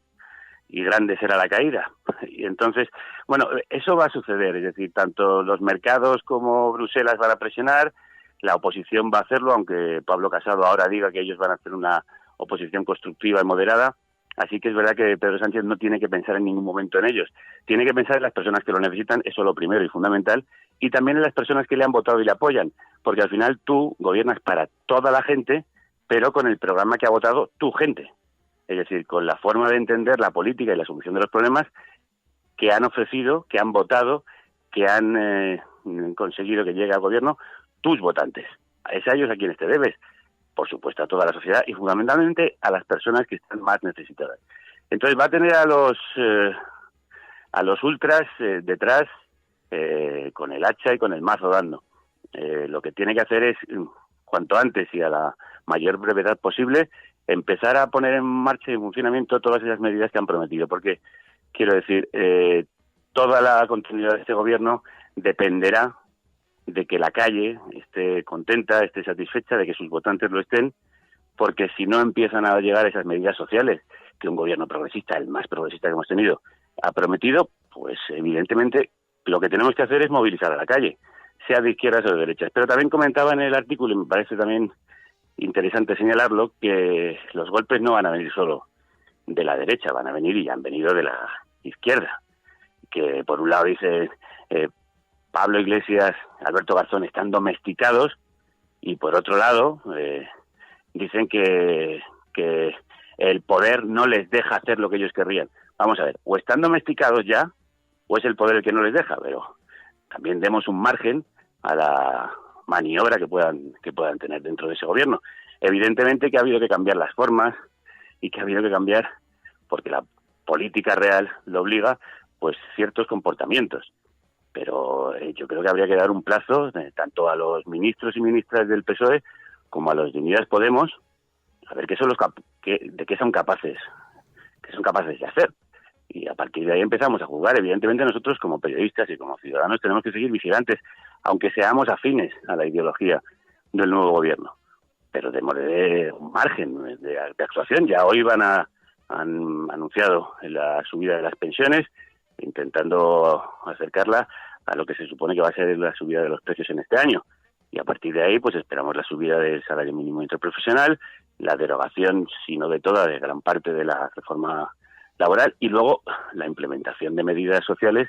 y grande será la caída. Y entonces, bueno, eso va a suceder, es decir, tanto los mercados como Bruselas van a presionar, la oposición va a hacerlo, aunque Pablo Casado ahora diga que ellos van a hacer una oposición constructiva y moderada. Así que es verdad que Pedro Sánchez no tiene que pensar en ningún momento en ellos. Tiene que pensar en las personas que lo necesitan, eso es lo primero y fundamental, y también en las personas que le han votado y le apoyan, porque al final tú gobiernas para toda la gente, pero con el programa que ha votado tu gente. Es decir, con la forma de entender la política y la solución de los problemas que han ofrecido, que han votado, que han conseguido que llegue al gobierno tus votantes. Es a ellos a quienes te debes. Por supuesto, a toda la sociedad y fundamentalmente a las personas que están más necesitadas. Entonces va a tener a los ultras detrás con el hacha y con el mazo dando. Lo que tiene que hacer es, cuanto antes y a la mayor brevedad posible, empezar a poner en marcha y en funcionamiento todas esas medidas que han prometido. Porque, quiero decir, toda la continuidad de este gobierno dependerá de que la calle esté contenta, esté satisfecha, de que sus votantes lo estén, porque si no empiezan a llegar esas medidas sociales que un gobierno progresista, el más progresista que hemos tenido, ha prometido, pues evidentemente lo que tenemos que hacer es movilizar a la calle, sea de izquierdas o de derechas. Pero también comentaba en el artículo, y me parece también interesante señalarlo, que los golpes no van a venir solo de la derecha, van a venir y han venido de la izquierda, que por un lado dice Pablo Iglesias, Alberto Garzón están domesticados y por otro lado dicen que el poder no les deja hacer lo que ellos querrían. Vamos a ver, o están domesticados ya o es el poder el que no les deja, pero también demos un margen a la maniobra que puedan tener dentro de ese gobierno. Evidentemente que ha habido que cambiar las formas y que ha habido que cambiar, porque la política real lo obliga, pues ciertos comportamientos. Pero yo creo que habría que dar un plazo tanto a los ministros y ministras del PSOE como a los de Unidas Podemos, a ver qué son de qué son capaces de hacer. Y a partir de ahí empezamos a jugar. Evidentemente nosotros como periodistas y como ciudadanos tenemos que seguir vigilantes, aunque seamos afines a la ideología del nuevo gobierno. Pero démosle un margen de actuación. Ya hoy han anunciado la subida de las pensiones, intentando acercarla a lo que se supone que va a ser la subida de los precios en este año. Y a partir de ahí, pues esperamos la subida del salario mínimo interprofesional, la derogación, si no de toda, de gran parte de la reforma laboral y luego la implementación de medidas sociales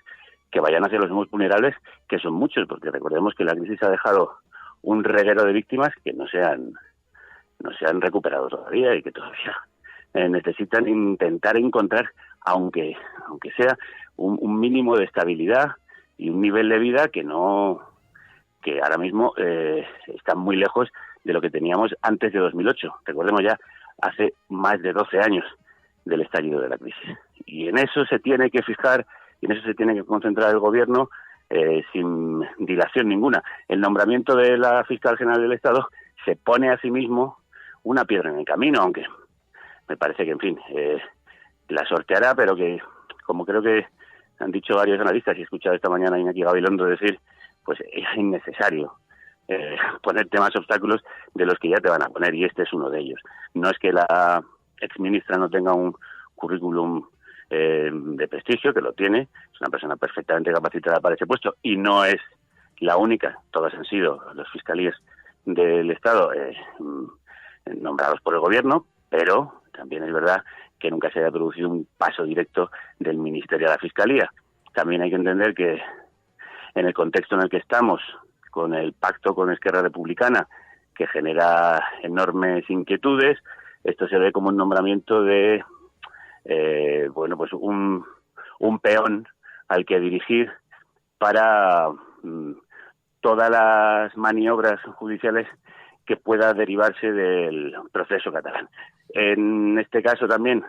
que vayan hacia los más vulnerables, que son muchos, porque recordemos que la crisis ha dejado un reguero de víctimas que no se han recuperado todavía y que todavía necesitan intentar encontrar, aunque sea un mínimo de estabilidad y un nivel de vida que ahora mismo está muy lejos de lo que teníamos antes de 2008. Recordemos ya hace más de 12 años del estallido de la crisis. Y en eso se tiene que fijar, y en eso se tiene que concentrar el gobierno sin dilación ninguna. El nombramiento de la Fiscal General del Estado se pone a sí mismo una piedra en el camino, aunque me parece que, en fin, la sorteará, pero que, como creo que han dicho varios analistas, y he escuchado esta mañana a Iñaki Gabilondo decir, pues es innecesario ponerte más obstáculos de los que ya te van a poner, y este es uno de ellos. No es que la exministra no tenga un currículum de prestigio, que lo tiene, es una persona perfectamente capacitada para ese puesto, y no es la única, todas han sido las fiscalías del Estado nombrados por el gobierno, pero también es verdad que nunca se haya producido un paso directo del Ministerio a la Fiscalía. También hay que entender que en el contexto en el que estamos, con el pacto con Esquerra Republicana, que genera enormes inquietudes, esto se ve como un nombramiento de pues un peón al que dirigir para todas las maniobras judiciales que pueda derivarse del proceso catalán. En este caso también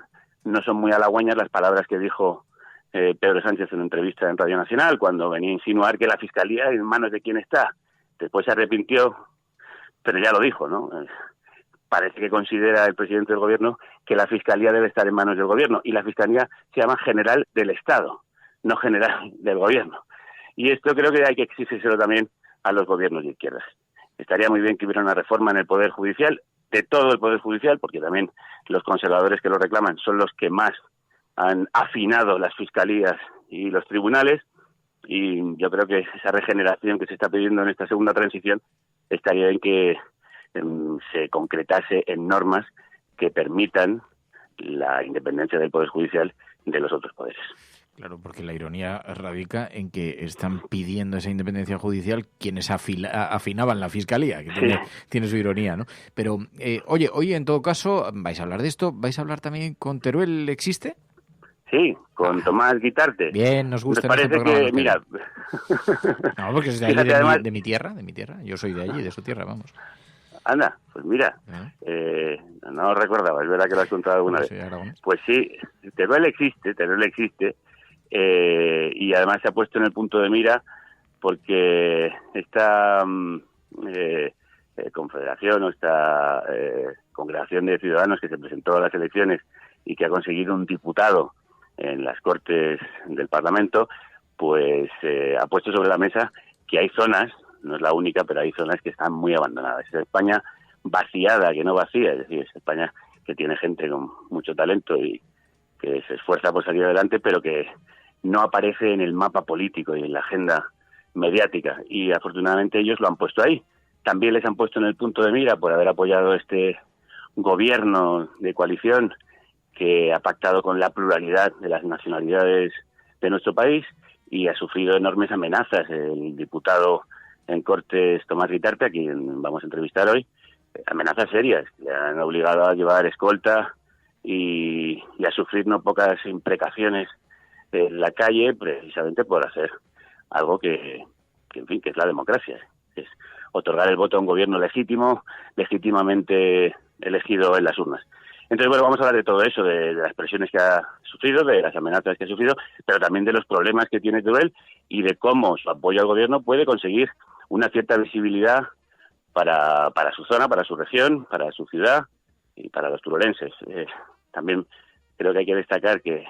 no son muy halagüeñas las palabras que dijo Pedro Sánchez en una entrevista en Radio Nacional, cuando venía a insinuar que la Fiscalía en manos de quién está. Después se arrepintió, pero ya lo dijo, ¿no? Parece que considera el presidente del gobierno que la Fiscalía debe estar en manos del gobierno, y la Fiscalía se llama General del Estado, no General del Gobierno. Y esto creo que hay que exigírselo también a los gobiernos de izquierdas. Estaría muy bien que hubiera una reforma en el Poder Judicial, de todo el Poder Judicial, porque también los conservadores que lo reclaman son los que más han afinado las fiscalías y los tribunales, y yo creo que esa regeneración que se está pidiendo en esta segunda transición estaría bien que se concretase en normas que permitan la independencia del Poder Judicial de los otros poderes. Claro, porque la ironía radica en que están pidiendo esa independencia judicial quienes afinaban la Fiscalía, que tiene su ironía, ¿no? Pero, oye, hoy en todo caso, vais a hablar de esto, vais a hablar también con Teruel, ¿existe? Sí, con Tomás Guitarte. Bien, nos gusta. Nos parece que, mira... No, porque es de allí, además... de mi tierra. Yo soy de allí, de su tierra, vamos. Anda, pues mira, no recordaba, es verdad que lo has contado alguna vez. Pues sí, Teruel existe, y además se ha puesto en el punto de mira porque esta confederación o esta congregación de ciudadanos que se presentó a las elecciones y que ha conseguido un diputado en las Cortes del Parlamento, pues ha puesto sobre la mesa que hay zonas, no es la única, pero hay zonas que están muy abandonadas. Es España vaciada, que no vacía, es decir, es España que tiene gente con mucho talento y que se esfuerza por salir adelante, pero que no aparece en el mapa político y en la agenda mediática, y afortunadamente ellos lo han puesto ahí. También les han puesto en el punto de mira por haber apoyado este gobierno de coalición que ha pactado con la pluralidad de las nacionalidades de nuestro país y ha sufrido enormes amenazas. El diputado en Cortes, Tomás Guitarte, a quien vamos a entrevistar hoy, amenazas serias, le han obligado a llevar escolta y a sufrir no pocas imprecaciones en la calle, precisamente por hacer algo que en fin, que es la democracia, es otorgar el voto a un gobierno legítimo, legítimamente elegido en las urnas. Entonces, bueno, vamos a hablar de todo eso, de las presiones que ha sufrido, de las amenazas que ha sufrido, pero también de los problemas que tiene Teruel y de cómo su apoyo al gobierno puede conseguir una cierta visibilidad para su zona, para su región, para su ciudad y para los turolenses. También creo que hay que destacar que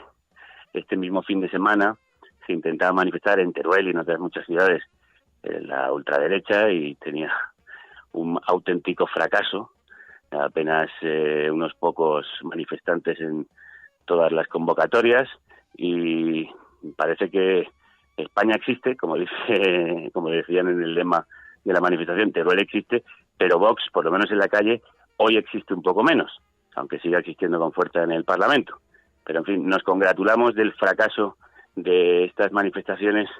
este mismo fin de semana se intentaba manifestar en Teruel y en otras muchas ciudades la ultraderecha y tenía un auténtico fracaso. Apenas unos pocos manifestantes en todas las convocatorias, y parece que España existe, como decían en el lema de la manifestación, Teruel existe, pero Vox, por lo menos en la calle, hoy existe un poco menos, aunque siga existiendo con fuerza en el Parlamento. Pero en fin, nos congratulamos del fracaso de estas manifestaciones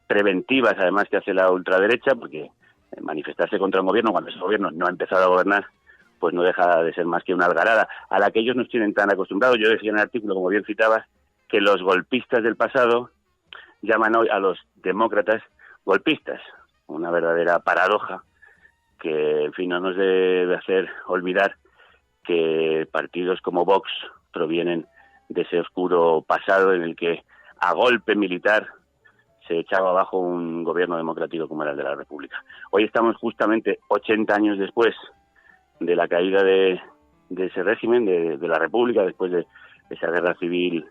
preventivas, además, que hace la ultraderecha, porque manifestarse contra un gobierno cuando ese gobierno no ha empezado a gobernar, pues no deja de ser más que una algarada a la que ellos nos tienen tan acostumbrados. Yo decía en el artículo, como bien citabas, que los golpistas del pasado llaman hoy a los demócratas golpistas. Una verdadera paradoja que, en fin, no nos debe hacer olvidar que partidos como Vox provienen de ese oscuro pasado en el que a golpe militar se echaba abajo un gobierno democrático como era el de la República. Hoy estamos justamente 80 años después de la caída de ese régimen, de la República, después de esa guerra civil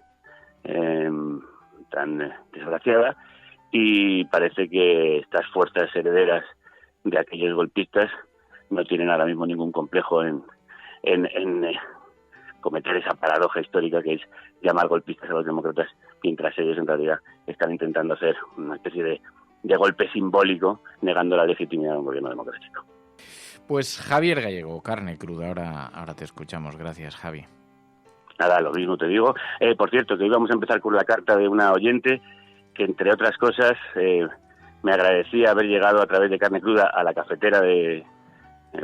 tan desgraciada, y parece que estas fuerzas herederas de aquellos golpistas no tienen ahora mismo ningún complejo en cometer esa paradoja histórica que es llamar golpistas a los demócratas, mientras ellos en realidad están intentando hacer una especie de golpe simbólico negando la legitimidad de un gobierno democrático. Pues Javier Gallego, Carne Cruda, ahora te escuchamos. Gracias, Javi. Nada, lo mismo te digo. Por cierto, que íbamos a empezar con la carta de una oyente que, entre otras cosas, me agradecía haber llegado a través de Carne Cruda a la cafetera de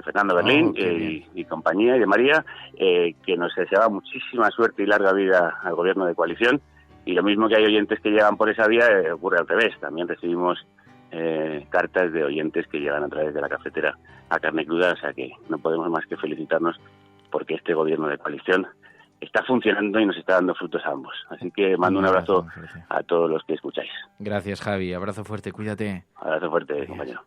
Fernando Berlín y compañía, y de María, que nos deseaba muchísima suerte y larga vida al gobierno de coalición. Y lo mismo que hay oyentes que llegan por esa vía, ocurre al revés. También recibimos cartas de oyentes que llegan a través de la cafetera a Carne Cruda, o sea que no podemos más que felicitarnos porque este gobierno de coalición está funcionando y nos está dando frutos a ambos. Así que mando un abrazo a todos los que escucháis. Gracias, Javi. Abrazo fuerte, cuídate. Abrazo fuerte, compañero.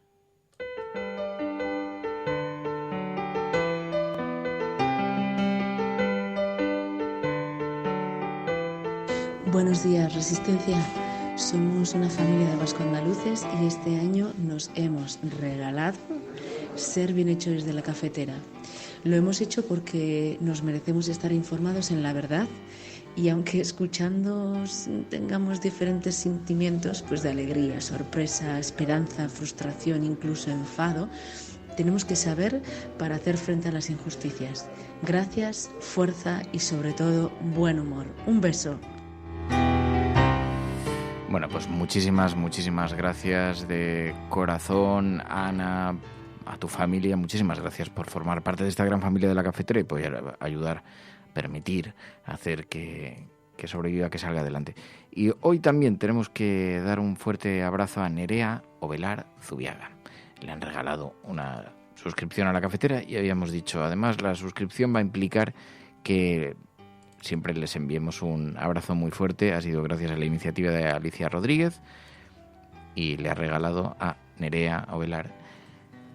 Buenos días, Resistencia. Somos una familia de vasco-andaluces y este año nos hemos regalado ser bienhechores de la cafetera. Lo hemos hecho porque nos merecemos estar informados en la verdad y aunque escuchando tengamos diferentes sentimientos, pues de alegría, sorpresa, esperanza, frustración, incluso enfado, tenemos que saber para hacer frente a las injusticias. Gracias, fuerza y sobre todo buen humor. Un beso. Bueno, pues muchísimas gracias de corazón, Ana, a tu familia. Muchísimas gracias por formar parte de esta gran familia de la cafetera y poder ayudar, permitir, hacer que sobreviva, que salga adelante. Y hoy también tenemos que dar un fuerte abrazo a Nerea Ovelar Zubiaga. Le han regalado una suscripción a la cafetera y habíamos dicho, además, la suscripción va a implicar que siempre les enviemos un abrazo muy fuerte. Ha sido gracias a la iniciativa de Alicia Rodríguez y le ha regalado a Nerea Ovelar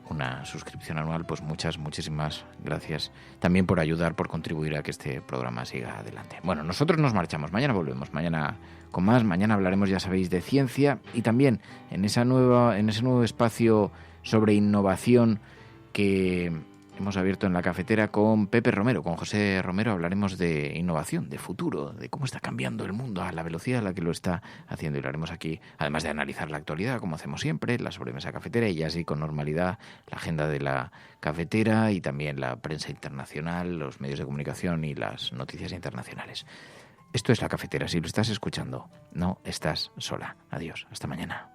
una suscripción anual. Pues muchísimas gracias también por ayudar, por contribuir a que este programa siga adelante. Bueno, nosotros nos marchamos, mañana volvemos, mañana con más, mañana hablaremos, ya sabéis, de ciencia y también en ese nuevo espacio sobre innovación que hemos abierto en la cafetera con Pepe Romero, con José Romero. Hablaremos de innovación, de futuro, de cómo está cambiando el mundo a la velocidad a la que lo está haciendo. Y lo haremos aquí, además de analizar la actualidad, como hacemos siempre, la sobremesa cafetera y así con normalidad la agenda de la cafetera y también la prensa internacional, los medios de comunicación y las noticias internacionales. Esto es La Cafetera. Si lo estás escuchando, no estás sola. Adiós. Hasta mañana.